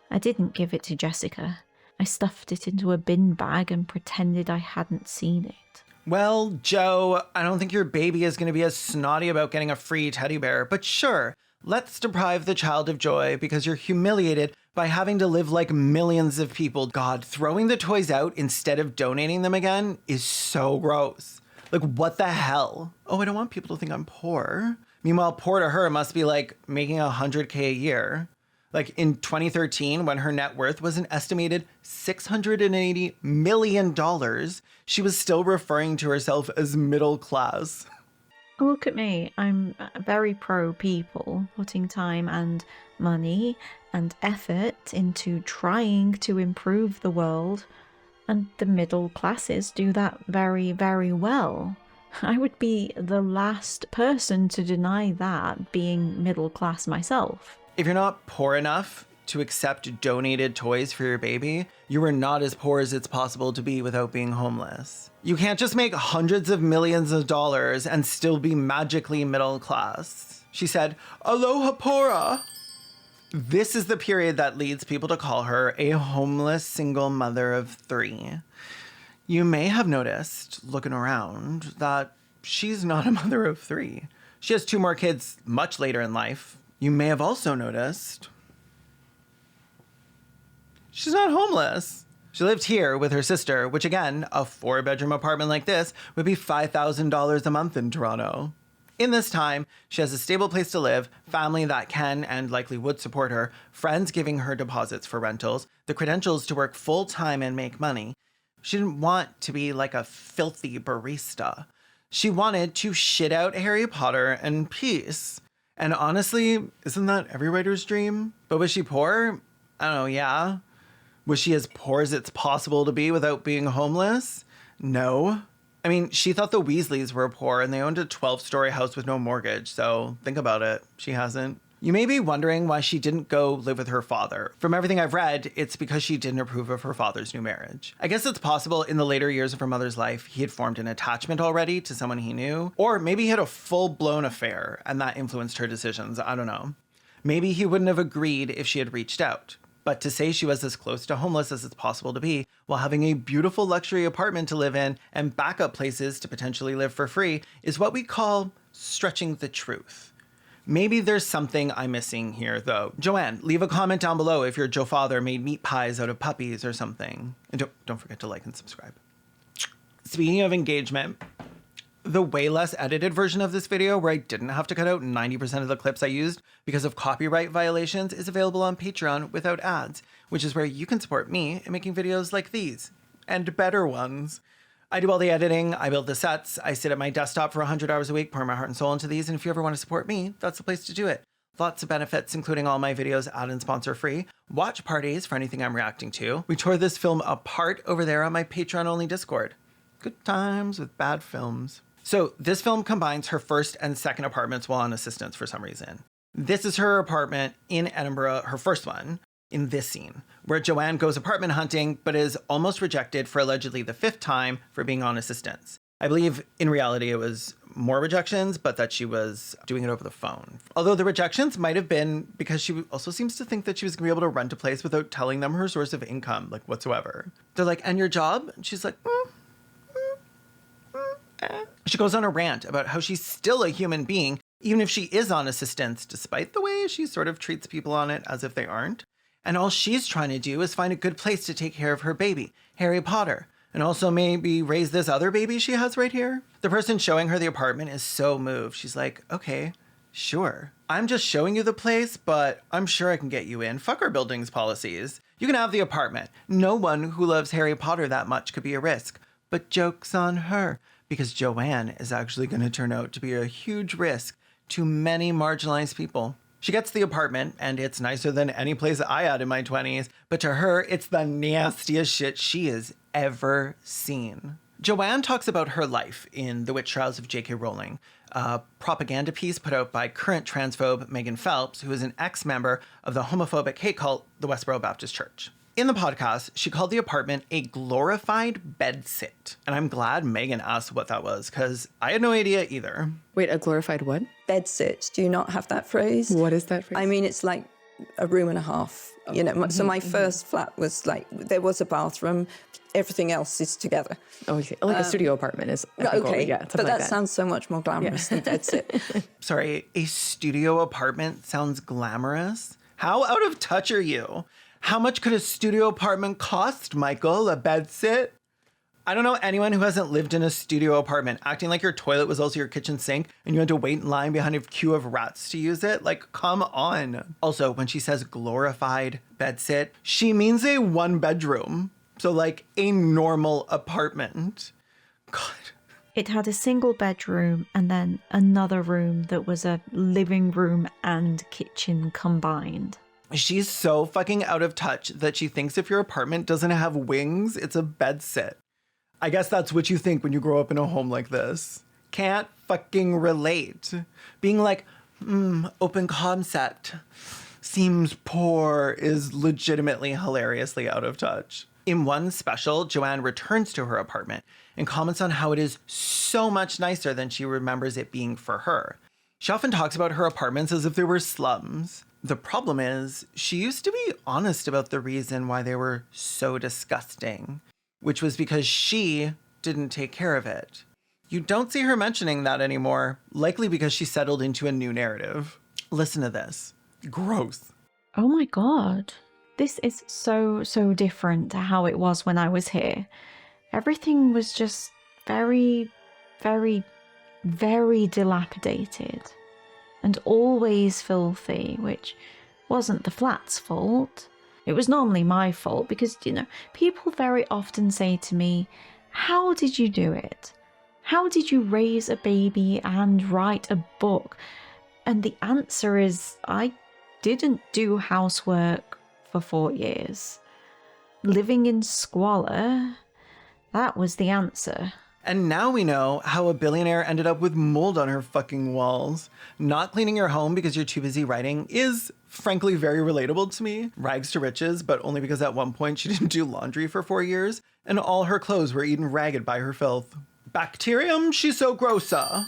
I didn't give it to Jessica. I stuffed it into a bin bag and pretended I hadn't seen it. Well, Joe, I don't think your baby is going to be as snotty about getting a free teddy bear, but sure, let's deprive the child of joy because you're humiliated by having to live like millions of people. God, throwing the toys out instead of donating them again is so gross. Like, what the hell? Oh, I don't want people to think I'm poor. Meanwhile, poor to her must be like making $100K a year. Like in 2013, when her net worth was an estimated $680 million, she was still referring to herself as middle class. Look at me. I'm very pro people, putting time and money and effort into trying to improve the world, and the middle classes do that very, very well. I would be the last person to deny that, being middle class myself. If you're not poor enough to accept donated toys for your baby, you are not as poor as it's possible to be without being homeless. You can't just make hundreds of millions of dollars and still be magically middle class. She said, "Aloha pora." This is the period that leads people to call her a homeless single mother of 3. You may have noticed, looking around, that she's not a mother of 3. She has 2 more kids much later in life. You may have also noticed she's not homeless. She lived here with her sister, which again, a 4-bedroom apartment like this would be $5,000 a month in Toronto. In this time, she has a stable place to live, family that can and likely would support her, friends giving her deposits for rentals, the credentials to work full-time and make money. She didn't want to be like a filthy barista. She wanted to shit out Harry Potter and peace. And honestly, isn't that every writer's dream? But was she poor? I don't know, yeah. Was she as poor as it's possible to be without being homeless? No. I mean, she thought the Weasleys were poor and they owned a 12-story house with no mortgage, so think about it. She hasn't. You may be wondering why she didn't go live with her father. From everything I've read, it's because she didn't approve of her father's new marriage. I guess it's possible in the later years of her mother's life, he had formed an attachment already to someone he knew, or maybe he had a full-blown affair and that influenced her decisions. I don't know. Maybe he wouldn't have agreed if she had reached out. But to say she was as close to homeless as it's possible to be while having a beautiful luxury apartment to live in and backup places to potentially live for free is what we call stretching the truth. Maybe there's something I'm missing here, though. Joanne, leave a comment down below if your Joe father made meat pies out of puppies or something. And don't forget to like and subscribe. Speaking of engagement, the way less edited version of this video, where I didn't have to cut out 90% of the clips I used because of copyright violations, is available on Patreon without ads, which is where you can support me in making videos like these, and better ones. I do all the editing, I build the sets, I sit at my desktop for 100 hours a week, pour my heart and soul into these, and if you ever want to support me, that's the place to do it. Lots of benefits, including all my videos ad and sponsor free, watch parties for anything I'm reacting to. We tore this film apart over there on my Patreon-only Discord. Good times with bad films. So this film combines her first and second apartments while on assistance for some reason. This is her apartment in Edinburgh, her first one, in this scene, where Joanne goes apartment hunting, but is almost rejected for allegedly the 5th time for being on assistance. I believe in reality it was more rejections, but that she was doing it over the phone. Although the rejections might have been because she also seems to think that she was gonna be able to rent a place without telling them her source of income, like whatsoever. They're like, "And your job?" And she's like, She goes on a rant about how she's still a human being, even if she is on assistance, despite the way she sort of treats people on it as if they aren't. And all she's trying to do is find a good place to take care of her baby, Harry Potter, and also maybe raise this other baby she has right here. The person showing her the apartment is so moved. She's like, okay, sure. I'm just showing you the place, but I'm sure I can get you in. Fuck our building's policies. You can have the apartment. No one who loves Harry Potter that much could be a risk. But joke's on her, because Joanne is actually going to turn out to be a huge risk to many marginalized people. She gets the apartment, and it's nicer than any place I had in my 20s, but to her, it's the nastiest shit she has ever seen. Joanne talks about her life in The Witch Trials of J.K. Rowling, a propaganda piece put out by current transphobe Megan Phelps, who is an ex-member of the homophobic hate cult, the Westboro Baptist Church. In the podcast, she called the apartment a glorified bedsit. And I'm glad Megan asked what that was, because I had no idea either. Wait, a glorified what? Bedsit. Do you not have that phrase? What is that phrase? I mean, it's like a room and a half. You know, so my first flat was like, there was a bathroom, everything else is together. Oh, okay. Like a studio apartment is okay, but like that sounds so much more glamorous than bedsit. Sorry, a studio apartment sounds glamorous? How out of touch are you? How much could a studio apartment cost, Michael? A bedsit? I don't know anyone who hasn't lived in a studio apartment, acting like your toilet was also your kitchen sink and you had to wait in line behind a queue of rats to use it. Like, come on. Also, when she says glorified bedsit, she means a 1-bedroom. So like a normal apartment. God. It had a single bedroom and then another room that was a living room and kitchen combined. She's so fucking out of touch that she thinks if your apartment doesn't have wings, it's a bedsit. I guess that's what you think when you grow up in a home like this. Can't fucking relate. Being like, open concept, seems poor is legitimately hilariously out of touch. In one special, Joanne returns to her apartment and comments on how it is so much nicer than she remembers it being for her. She often talks about her apartments as if they were slums. The problem is, she used to be honest about the reason why they were so disgusting, which was because she didn't take care of it. You don't see her mentioning that anymore, likely because she settled into a new narrative. Listen to this. Gross. Oh my God. This is so different to how it was when I was here. Everything was just very, very, very dilapidated. And always filthy, which wasn't the flat's fault. It was normally my fault because, you know, people very often say to me, how did you do it? How did you raise a baby and write a book? And the answer is, I didn't do housework for 4 years. Living in squalor, that was the answer. And now we know how a billionaire ended up with mold on her fucking walls. Not cleaning your home because you're too busy writing is, frankly, very relatable to me. Rags to riches, but only because at one point she didn't do laundry for 4 years, and all her clothes were eaten ragged by her filth. Bacterium, she's so grossa.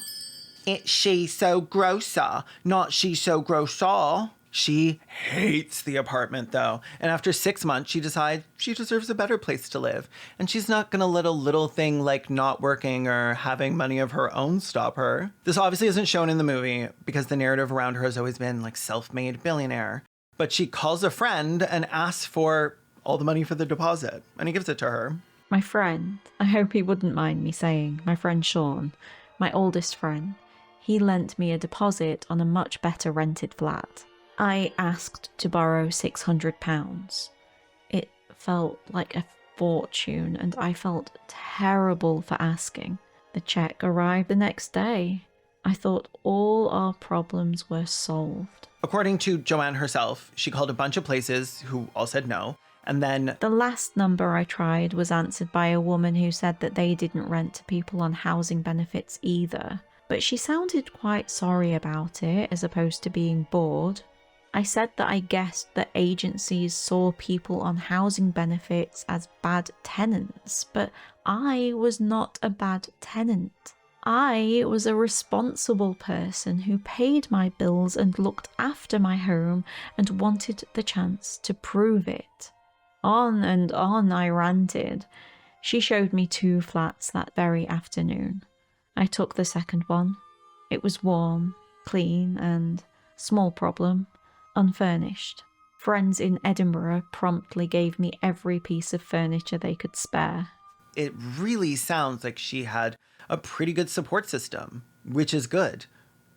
It's she so grossa, not she so grossa. She hates the apartment, though, and after 6 months, she decides she deserves a better place to live, and she's not gonna let a little thing like not working or having money of her own stop her. This obviously isn't shown in the movie, because the narrative around her has always been like self-made billionaire, but she calls a friend and asks for all the money for the deposit, and he gives it to her. My friend, I hope he wouldn't mind me saying, my friend Sean, my oldest friend, he lent me a deposit on a much better rented flat. I asked to borrow £600. It felt like a fortune, and I felt terrible for asking. The check arrived the next day. I thought all our problems were solved. According to Joanne herself, she called a bunch of places who all said no, and then the last number I tried was answered by a woman who said that they didn't rent to people on housing benefits either. But she sounded quite sorry about it, as opposed to being bored. I said that I guessed that agencies saw people on housing benefits as bad tenants, but I was not a bad tenant. I was a responsible person who paid my bills and looked after my home and wanted the chance to prove it. On and on I ranted. She showed me 2 flats that very afternoon. I took the second one. It was warm, clean and, small problem, unfurnished. Friends in Edinburgh promptly gave me every piece of furniture they could spare. It really sounds like she had a pretty good support system, which is good.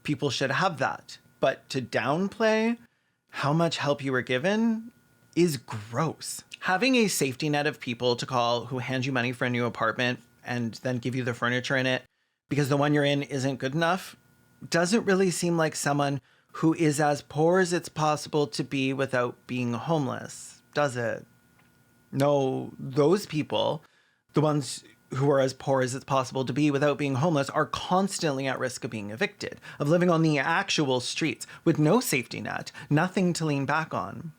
People should have that. But to downplay how much help you were given is gross. Having a safety net of people to call who hand you money for a new apartment and then give you the furniture in it because the one you're in isn't good enough doesn't really seem like someone who is as poor as it's possible to be without being homeless, does it? No, those people, the ones who are as poor as it's possible to be without being homeless, are constantly at risk of being evicted, of living on the actual streets with no safety net, nothing to lean back on.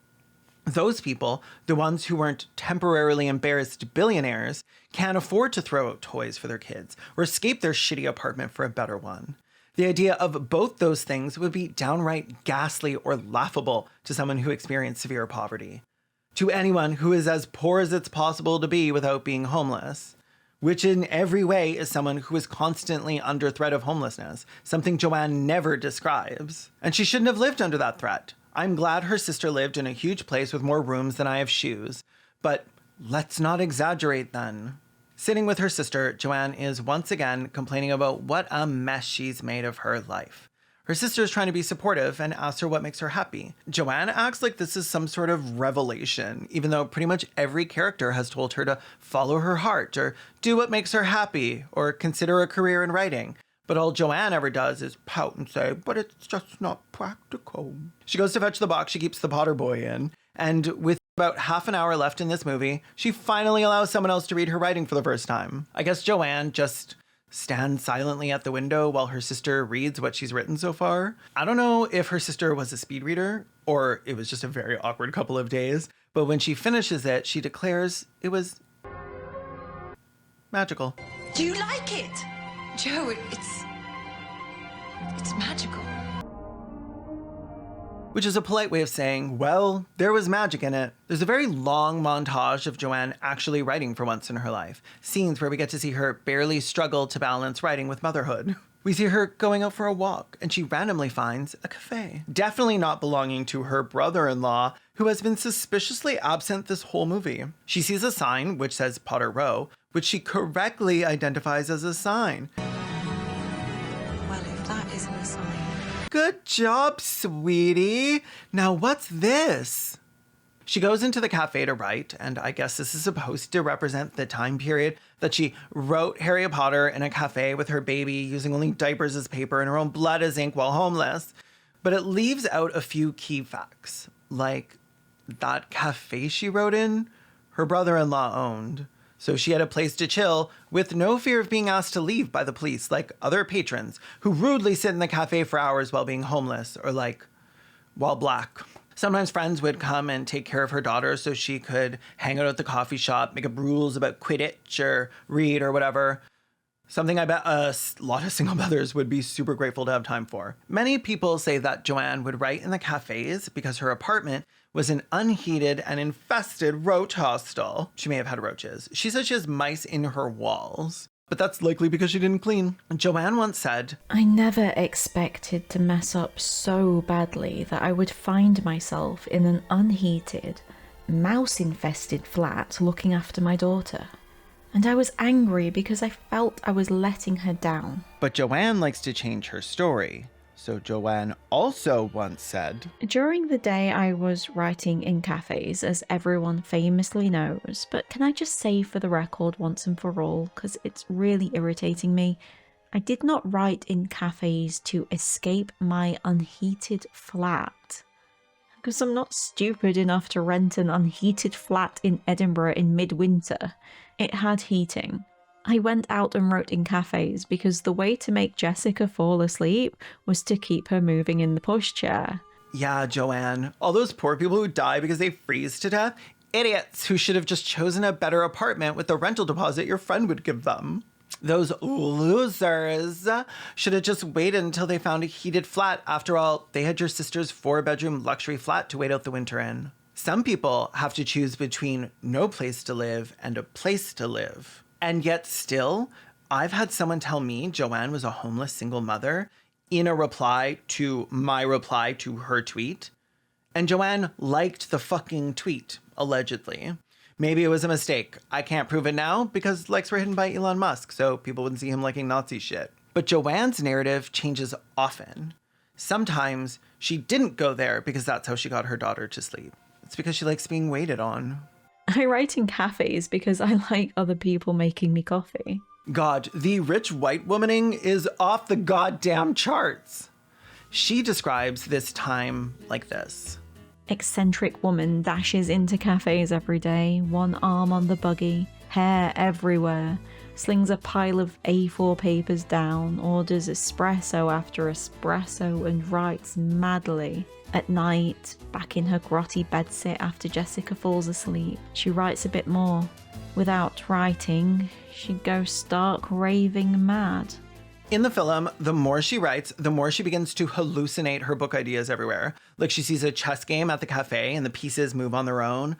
Those people, the ones who weren't temporarily embarrassed billionaires, can't afford to throw out toys for their kids or escape their shitty apartment for a better one. The idea of both those things would be downright ghastly or laughable to someone who experienced severe poverty. To anyone who is as poor as it's possible to be without being homeless, which in every way is someone who is constantly under threat of homelessness, something Joanne never describes. And she shouldn't have lived under that threat. I'm glad her sister lived in a huge place with more rooms than I have shoes, but let's not exaggerate then. Sitting with her sister, Joanne is once again complaining about what a mess she's made of her life. Her sister is trying to be supportive and asks her what makes her happy. Joanne acts like this is some sort of revelation, even though pretty much every character has told her to follow her heart or do what makes her happy or consider a career in writing. But all Joanne ever does is pout and say, but it's just not practical. She goes to fetch the box she keeps the Potter boy in, and with about half an hour left in this movie, she finally allows someone else to read her writing for the first time. I guess Joanne just stands silently at the window while her sister reads what she's written so far. I don't know if her sister was a speed reader or it was just a very awkward couple of days, but when she finishes it, she declares it was magical. Do you like it? Joe, it's magical. Which is a polite way of saying, well, there was magic in it. There's a very long montage of Joanne actually writing for once in her life. Scenes where we get to see her barely struggle to balance writing with motherhood. We see her going out for a walk, and she randomly finds a cafe. Definitely not belonging to her brother-in-law, who has been suspiciously absent this whole movie. She sees a sign which says Potter Row, which she correctly identifies as a sign. Well, if that isn't a sign. Good job, sweetie. Now what's this? She goes into the cafe to write, and I guess this is supposed to represent the time period that she wrote Harry Potter in a cafe with her baby using only diapers as paper and her own blood as ink while homeless. But it leaves out a few key facts, like that cafe she wrote in, her brother-in-law owned. So she had a place to chill with no fear of being asked to leave by the police, like other patrons who rudely sit in the cafe for hours while being homeless or while black. Sometimes friends would come and take care of her daughter so she could hang out at the coffee shop, make up rules about Quidditch or read or whatever. Something I bet a lot of single mothers would be super grateful to have time for. Many people say that Joanne would write in the cafes because her apartment was an unheated and infested roach hostel. She may have had roaches. She says she has mice in her walls, but that's likely because she didn't clean. Joanne once said, I never expected to mess up so badly that I would find myself in an unheated, mouse-infested flat looking after my daughter. And I was angry because I felt I was letting her down. But Joanne likes to change her story. So Joanne also once said, during the day I was writing in cafes, as everyone famously knows, but can I just say for the record once and for all, because it's really irritating me, I did not write in cafes to escape my unheated flat. Because I'm not stupid enough to rent an unheated flat in Edinburgh in midwinter. It had heating. I went out and wrote in cafes because the way to make Jessica fall asleep was to keep her moving in the pushchair. Yeah, Joanne, all those poor people who die because they freeze to death, idiots who should have just chosen a better apartment with the rental deposit your friend would give them. Those losers should have just waited until they found a heated flat. After all, they had your sister's 4-bedroom luxury flat to wait out the winter in. Some people have to choose between no place to live and a place to live. And yet still, I've had someone tell me Joanne was a homeless single mother, in a reply to my reply to her tweet. And Joanne liked the fucking tweet, allegedly. Maybe it was a mistake. I can't prove it now because likes were hidden by Elon Musk, so people wouldn't see him liking Nazi shit. But Joanne's narrative changes often. Sometimes she didn't go there because that's how she got her daughter to sleep. It's because she likes being waited on. I write in cafes because I like other people making me coffee. God, the rich white womaning is off the goddamn charts. She describes this time like this. Eccentric woman dashes into cafes every day, one arm on the buggy, hair everywhere, slings a pile of A4 papers down, orders espresso after espresso and writes madly. At night, back in her grotty bedsit after Jessica falls asleep, she writes a bit more. Without writing, she goes stark raving mad. In the film, the more she writes, the more she begins to hallucinate her book ideas everywhere. Like she sees a chess game at the cafe and the pieces move on their own.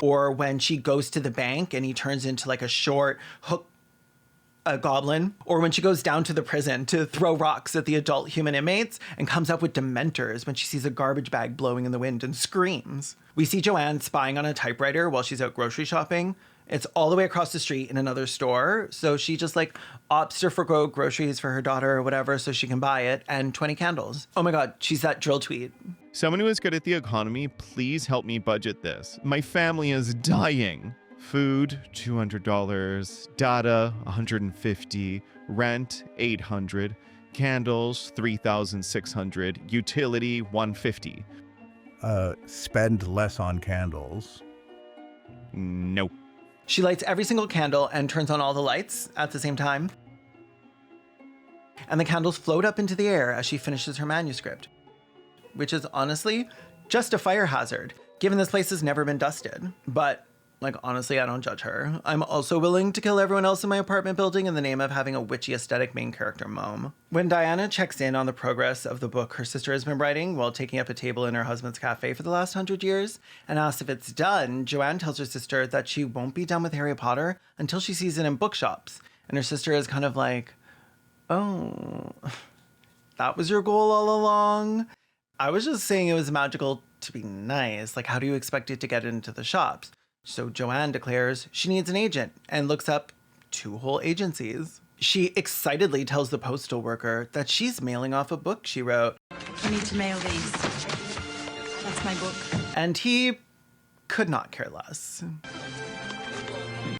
Or when she goes to the bank and he turns into like a short hook, a goblin. Or when she goes down to the prison to throw rocks at the adult human inmates and comes up with dementors when she sees a garbage bag blowing in the wind and screams. We see Joanne spying on a typewriter while she's out grocery shopping. It's all the way across the street in another store. So she just like opts to forgo groceries for her daughter or whatever so she can buy it and 20 candles. Oh my God, she's that drill tweet. Someone who is good at the economy, please help me budget this. My family is dying. Food, $200. Data, $150. Rent, $800. Candles, $3,600. Utility, $150. Spend less on candles. Nope. She lights every single candle and turns on all the lights at the same time. And the candles float up into the air as she finishes her manuscript, which is honestly just a fire hazard, given this place has never been dusted. But like, honestly, I don't judge her. I'm also willing to kill everyone else in my apartment building in the name of having a witchy aesthetic main character mom. When Diana checks in on the progress of the book her sister has been writing while taking up a table in her husband's cafe for the last 100 years and asks if it's done, Joanne tells her sister that she won't be done with Harry Potter until she sees it in bookshops. And her sister is kind of like, oh, that was your goal all along? I was just saying it was magical to be nice. Like, how do you expect it to get into the shops? So Joanne declares she needs an agent and looks up 2 whole agencies. She excitedly tells the postal worker that she's mailing off a book she wrote. I need to mail these. That's my book. And he could not care less.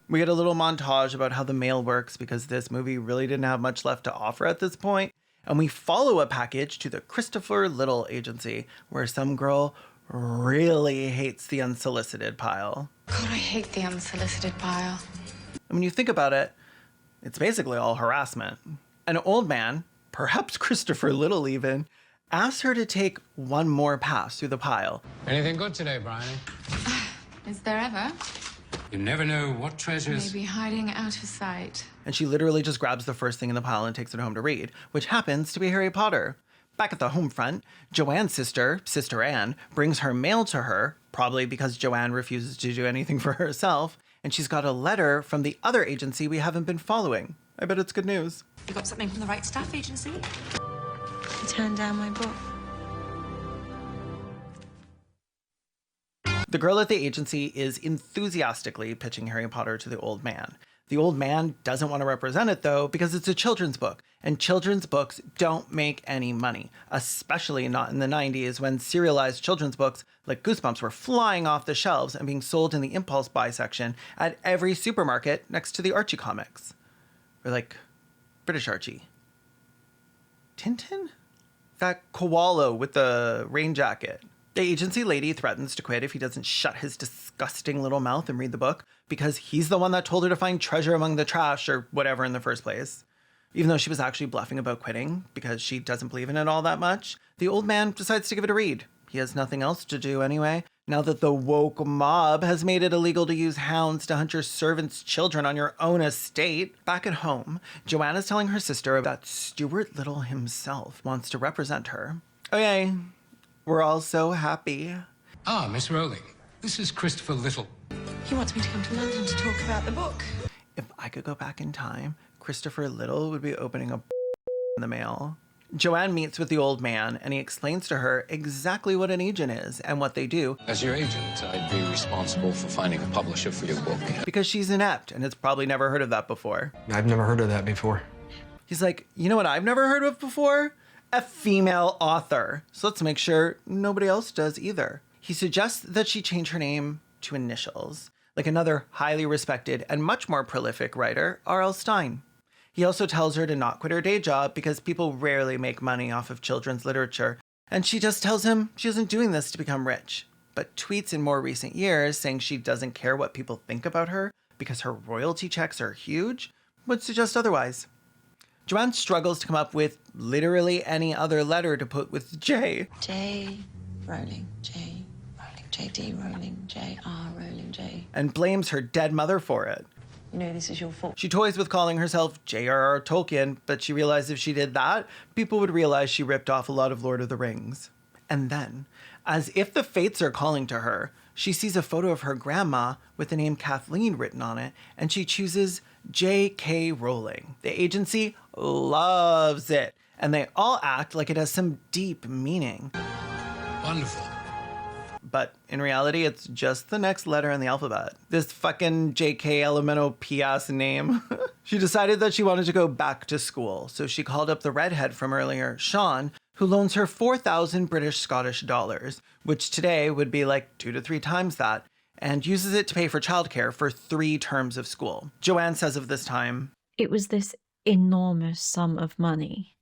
We get a little montage about how the mail works because this movie really didn't have much left to offer at this point. And we follow a package to the Christopher Little agency where some girl really hates the unsolicited pile. God, I hate the unsolicited pile. And when you think about it, it's basically all harassment. An old man, perhaps Christopher Little even, asks her to take one more pass through the pile. Anything good today, Bryony? Is there ever? You never know what treasures... Maybe hiding out of sight. And she literally just grabs the first thing in the pile and takes it home to read, which happens to be Harry Potter. Back at the home front, Joanne's sister, Sister Anne, brings her mail to her, probably because Joanne refuses to do anything for herself, and she's got a letter from the other agency we haven't been following. I bet it's good news. You got something from the right staff agency? You turned down my book. The girl at the agency is enthusiastically pitching Harry Potter to the old man. The old man doesn't want to represent it, though, because it's a children's book, and children's books don't make any money, especially not in the 90s when serialized children's books like Goosebumps were flying off the shelves and being sold in the impulse buy section at every supermarket next to the Archie comics. Or like British Archie. Tintin? That koala with the rain jacket. The agency lady threatens to quit if he doesn't shut his disgusting little mouth and read the book because he's the one that told her to find treasure among the trash or whatever in the first place. Even though she was actually bluffing about quitting because she doesn't believe in it all that much, the old man decides to give it a read. He has nothing else to do anyway, now that the woke mob has made it illegal to use hounds to hunt your servants' children on your own estate. Back at home, Joanna's telling her sister that Stuart Little himself wants to represent her. Okay. We're all so happy. Ah, Miss Rowling. This is Christopher Little. He wants me to come to London to talk about the book. If I could go back in time, Christopher Little would be opening a in the mail. Joanne meets with the old man, and he explains to her exactly what an agent is and what they do. As your agent, I'd be responsible for finding a publisher for your book. Because she's inept and has probably never heard of that before. I've never heard of that before. He's like, you know what I've never heard of before? A female author. So let's make sure nobody else does either. He suggests that she change her name to initials, like another highly respected and much more prolific writer, R.L. Stine. He also tells her to not quit her day job because people rarely make money off of children's literature, and she just tells him she isn't doing this to become rich, but tweets in more recent years saying she doesn't care what people think about her because her royalty checks are huge would suggest otherwise. Joanne struggles to come up with literally any other letter to put with J. J. Rowling, J. Rowling, J.D. Rowling, J.R. Rowling, J. And blames her dead mother for it. You know this is your fault. She toys with calling herself J.R.R. Tolkien, but she realized if she did that, people would realize she ripped off a lot of Lord of the Rings. And then, as if the fates are calling to her, she sees a photo of her grandma with the name Kathleen written on it, and she chooses J.K. Rowling. The agency loves it, and they all act like it has some deep meaning. Wonderful. But in reality, it's just the next letter in the alphabet. This fucking JK Elemento P-ass name. She decided that she wanted to go back to school, so she called up the redhead from earlier, Sean, who loans her 4,000 British Scottish dollars, which today would be like 2 to 3 times that, and uses it to pay for childcare for 3 terms of school. Joanne says of this time, it was this enormous sum of money.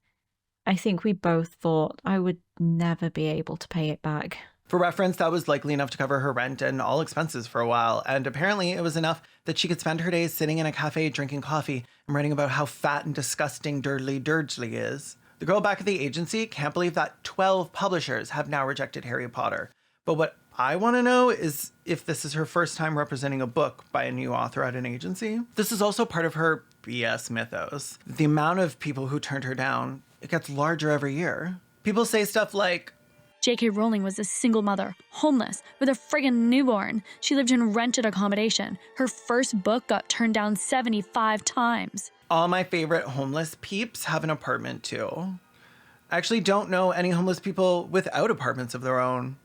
I think we both thought I would never be able to pay it back. For reference, that was likely enough to cover her rent and all expenses for a while, and apparently it was enough that she could spend her days sitting in a cafe drinking coffee and writing about how fat and disgusting Durdley Durdsley is. The girl back at the agency can't believe that 12 publishers have now rejected Harry Potter. But what I want to know is if this is her first time representing a book by a new author at an agency. This is also part of her BS mythos. The amount of people who turned her down, it gets larger every year. People say stuff like, J.K. Rowling was a single mother, homeless, with a friggin' newborn. She lived in rented accommodation. Her first book got turned down 75 times. All my favorite homeless peeps have an apartment too. I actually don't know any homeless people without apartments of their own.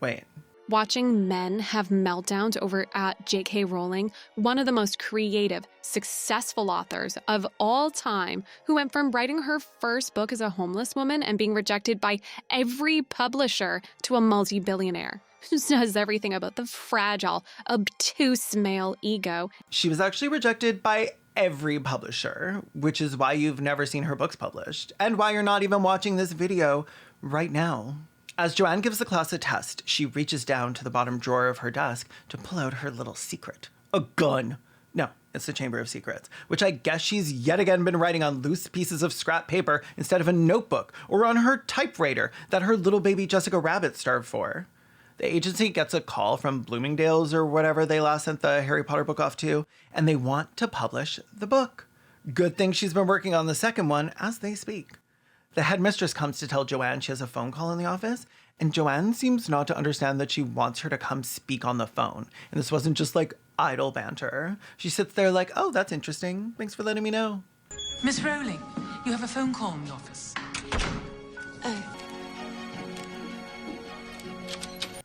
Wait. Watching men have meltdowns over at J.K. Rowling, one of the most creative, successful authors of all time, who went from writing her first book as a homeless woman and being rejected by every publisher to a multi-billionaire who says everything about the fragile, obtuse male ego. She was actually rejected by every publisher, which is why you've never seen her books published, and why you're not even watching this video right now. As Joanne gives the class a test, she reaches down to the bottom drawer of her desk to pull out her little secret. A gun. No, it's the Chamber of Secrets, which I guess she's yet again been writing on loose pieces of scrap paper instead of a notebook or on her typewriter that her little baby Jessica Rabbit starved for. The agency gets a call from Bloomingdale's or whatever they last sent the Harry Potter book off to, and they want to publish the book. Good thing she's been working on the second one as they speak. The headmistress comes to tell Joanne she has a phone call in the office, and Joanne seems not to understand that she wants her to come speak on the phone. And this wasn't just like idle banter. She sits there like, oh, that's interesting. Thanks for letting me know. Miss Rowling, you have a phone call in the office. Oh.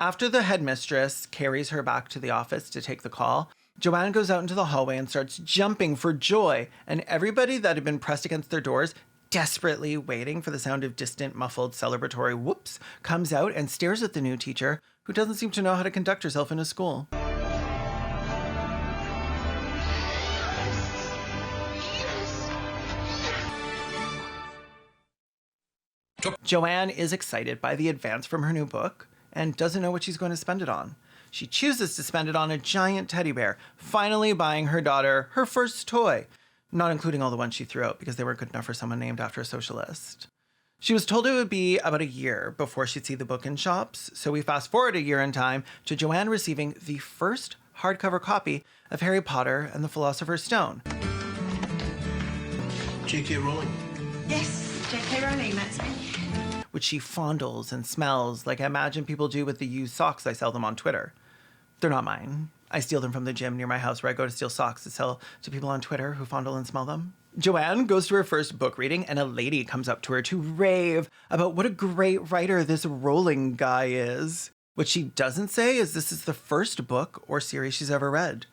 After the headmistress carries her back to the office to take the call, Joanne goes out into the hallway and starts jumping for joy, and everybody that had been pressed against their doors, desperately waiting for the sound of distant, muffled, celebratory whoops, comes out and stares at the new teacher, who doesn't seem to know how to conduct herself in a school. Joanne is excited by the advance from her new book and doesn't know what she's going to spend it on. She chooses to spend it on a giant teddy bear, finally buying her daughter her first toy, not including all the ones she threw out because they weren't good enough for someone named after a socialist. She was told it would be about a year before she'd see the book in shops, so we fast forward a year in time to Joanne receiving the first hardcover copy of Harry Potter and the Philosopher's Stone. J.K. Rowling. Yes, J.K. Rowling, that's me. Which she fondles and smells like I imagine people do with the used socks I sell them on Twitter. They're not mine. I steal them from the gym near my house where I go to steal socks to sell to people on Twitter who fondle and smell them. Joanne goes to her first book reading and a lady comes up to her to rave about what a great writer this Rowling guy is. What she doesn't say is this is the first book or series she's ever read.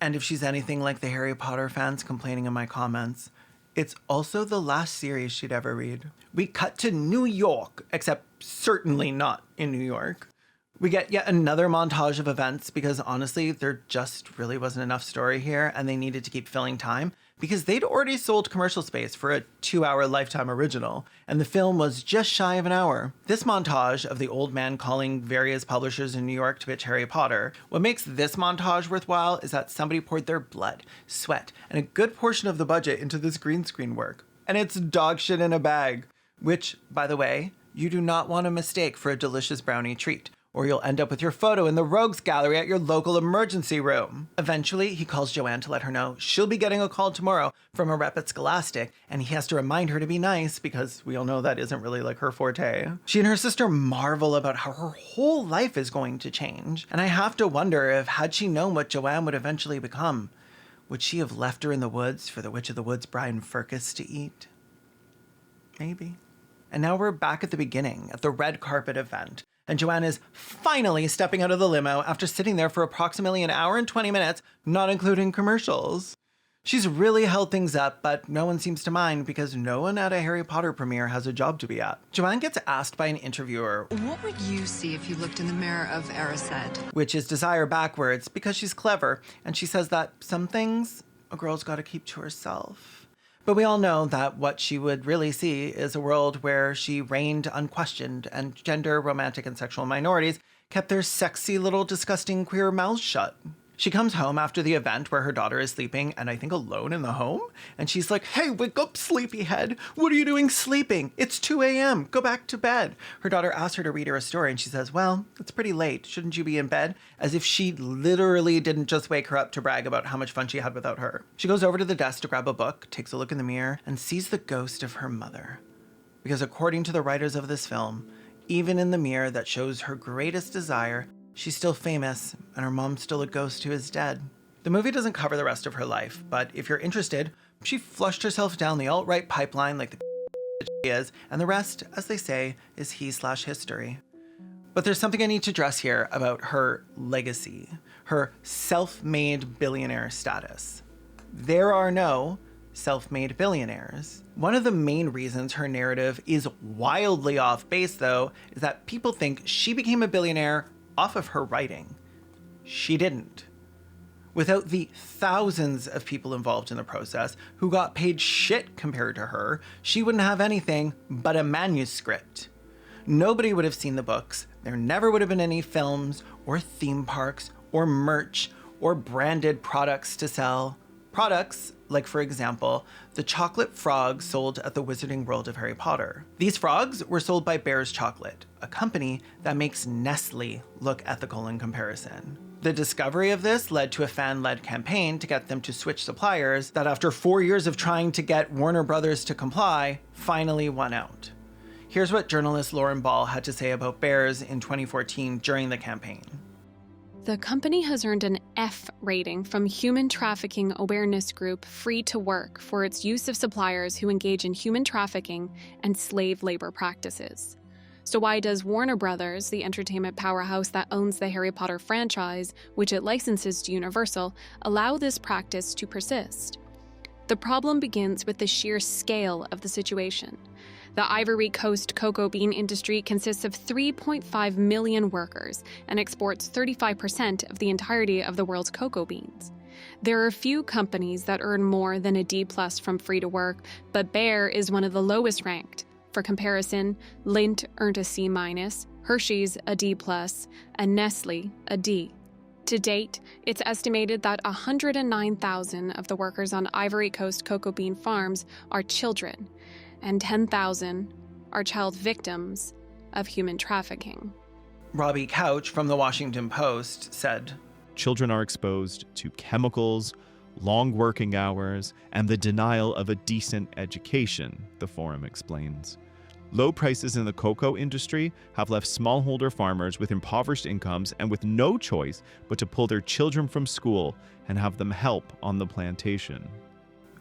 And if she's anything like the Harry Potter fans complaining in my comments, it's also the last series she'd ever read. We cut to New York, except certainly not in New York. We get yet another montage of events because honestly, there just really wasn't enough story here and they needed to keep filling time because they'd already sold commercial space for a 2-hour Lifetime original and the film was just shy of an hour. This montage of the old man calling various publishers in New York to pitch Harry Potter, what makes this montage worthwhile is that somebody poured their blood, sweat, and a good portion of the budget into this green screen work. And it's dog shit in a bag, which, by the way, you do not want to mistake for a delicious brownie treat, or you'll end up with your photo in the rogues gallery at your local emergency room. Eventually, he calls Joanne to let her know she'll be getting a call tomorrow from a rep at Scholastic, and he has to remind her to be nice because we all know that isn't really like her forte. She and her sister marvel about how her whole life is going to change, and I have to wonder if had she known what Joanne would eventually become, would she have left her in the woods for the Witch of the Woods Brian Firkus to eat? Maybe. And now we're back at the beginning, at the red carpet event. And Joanne is finally stepping out of the limo after sitting there for approximately an hour and 20 minutes, not including commercials. She's really held things up, but no one seems to mind because no one at a Harry Potter premiere has a job to be at. Joanne gets asked by an interviewer, "What would you see if you looked in the mirror of Erised?" Which is desire backwards because she's clever, and she says that some things a girl's got to keep to herself. But we all know that what she would really see is a world where she reigned unquestioned and gender, romantic, and sexual minorities kept their sexy little disgusting queer mouths shut. She comes home after the event where her daughter is sleeping and I think alone in the home. And she's like, "Hey, wake up, sleepyhead. What are you doing sleeping? It's 2 a.m. Go back to bed." Her daughter asks her to read her a story and she says, "Well, it's pretty late. Shouldn't you be in bed?" As if she literally didn't just wake her up to brag about how much fun she had without her. She goes over to the desk to grab a book, takes a look in the mirror, and sees the ghost of her mother. Because according to the writers of this film, even in the mirror that shows her greatest desire, she's still famous, and her mom's still a ghost who is dead. The movie doesn't cover the rest of her life, but if you're interested, she flushed herself down the alt-right pipeline like the she is, and the rest, as they say, is he/history. But there's something I need to address here about her legacy, her self-made billionaire status. There are no self-made billionaires. One of the main reasons her narrative is wildly off base, though, is that people think she became a billionaire off of her writing. She didn't. Without the thousands of people involved in the process who got paid shit compared to her, she wouldn't have anything but a manuscript. Nobody would have seen the books. There never would have been any films or theme parks or merch or branded products to sell. Products like, for example, the chocolate frogs sold at the Wizarding World of Harry Potter. These frogs were sold by Bear's Chocolate, a company that makes Nestle look ethical in comparison. The discovery of this led to a fan-led campaign to get them to switch suppliers that after 4 years of trying to get Warner Brothers to comply, finally won out. Here's what journalist Lauren Ball had to say about Bears in 2014 during the campaign. The company has earned an F rating from human trafficking awareness group Free to Work for its use of suppliers who engage in human trafficking and slave labor practices. So why does Warner Brothers, the entertainment powerhouse that owns the Harry Potter franchise, which it licenses to Universal, allow this practice to persist? The problem begins with the sheer scale of the situation. The Ivory Coast cocoa bean industry consists of 3.5 million workers and exports 35% of the entirety of the world's cocoa beans. There are few companies that earn more than a D+ from Free to Work, but Bear is one of the lowest ranked. For comparison, Lindt earned a C-, Hershey's a D+, and Nestle a D. To date, it's estimated that 109,000 of the workers on Ivory Coast cocoa bean farms are children, and 10,000 are child victims of human trafficking. Robbie Couch from the Washington Post said, "Children are exposed to chemicals, long working hours, and the denial of a decent education," the forum explains. Low prices in the cocoa industry have left smallholder farmers with impoverished incomes and with no choice but to pull their children from school and have them help on the plantation.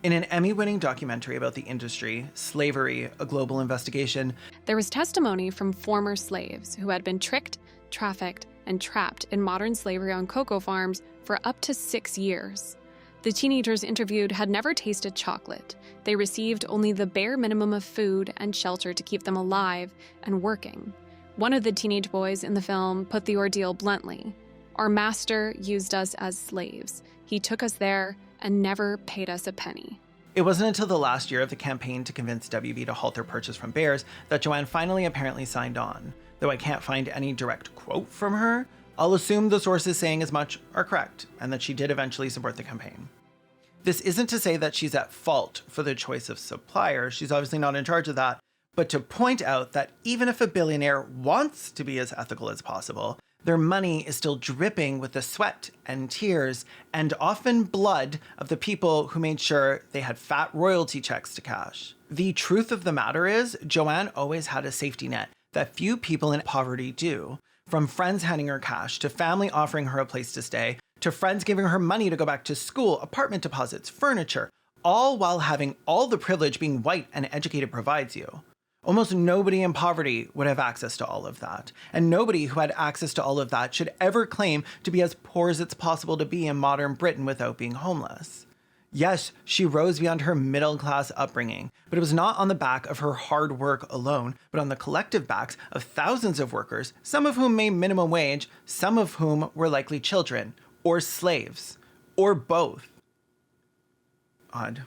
In an Emmy-winning documentary about the industry, Slavery, A Global Investigation, there was testimony from former slaves who had been tricked, trafficked, and trapped in modern slavery on cocoa farms for up to 6 years. The teenagers interviewed had never tasted chocolate. They received only the bare minimum of food and shelter to keep them alive and working. One of the teenage boys in the film put the ordeal bluntly. "Our master used us as slaves. He took us there and never paid us a penny." It wasn't until the last year of the campaign to convince WB to halt their purchase from Bears that Joanne finally apparently signed on. Though I can't find any direct quote from her, I'll assume the sources saying as much are correct, and that she did eventually support the campaign. This isn't to say that she's at fault for the choice of supplier, she's obviously not in charge of that, but to point out that even if a billionaire wants to be as ethical as possible, their money is still dripping with the sweat and tears and often blood of the people who made sure they had fat royalty checks to cash. The truth of the matter is, Joanne always had a safety net that few people in poverty do. From friends handing her cash, to family offering her a place to stay, to friends giving her money to go back to school, apartment deposits, furniture, all while having all the privilege being white and educated provides you. Almost nobody in poverty would have access to all of that. And nobody who had access to all of that should ever claim to be as poor as it's possible to be in modern Britain without being homeless. Yes, she rose beyond her middle-class upbringing, but it was not on the back of her hard work alone, but on the collective backs of thousands of workers, some of whom made minimum wage, some of whom were likely children, or slaves, or both. Odd.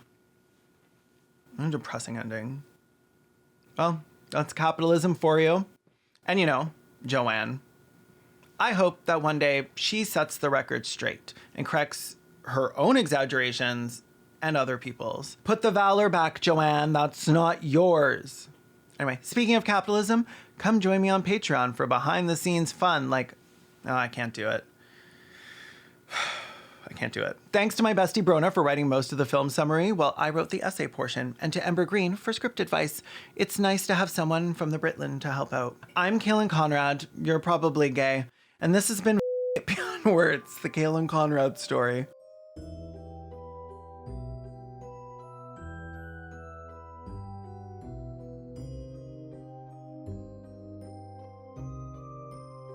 A depressing ending. Well, that's capitalism for you. And you know, Joanne, I hope that one day she sets the record straight and corrects her own exaggerations and other people's. Put the valor back, Joanne. That's not yours. Anyway, speaking of capitalism, come join me on Patreon for behind-the-scenes fun. I can't do it. I can't do it. Thanks to my bestie Brona for writing most of the film summary while I wrote the essay portion, and to Ember Green for script advice. It's nice to have someone from the Britland to help out. I'm Caelan Conrad. You're probably gay. And this has been Beyond Words, the Caelan Conrad story.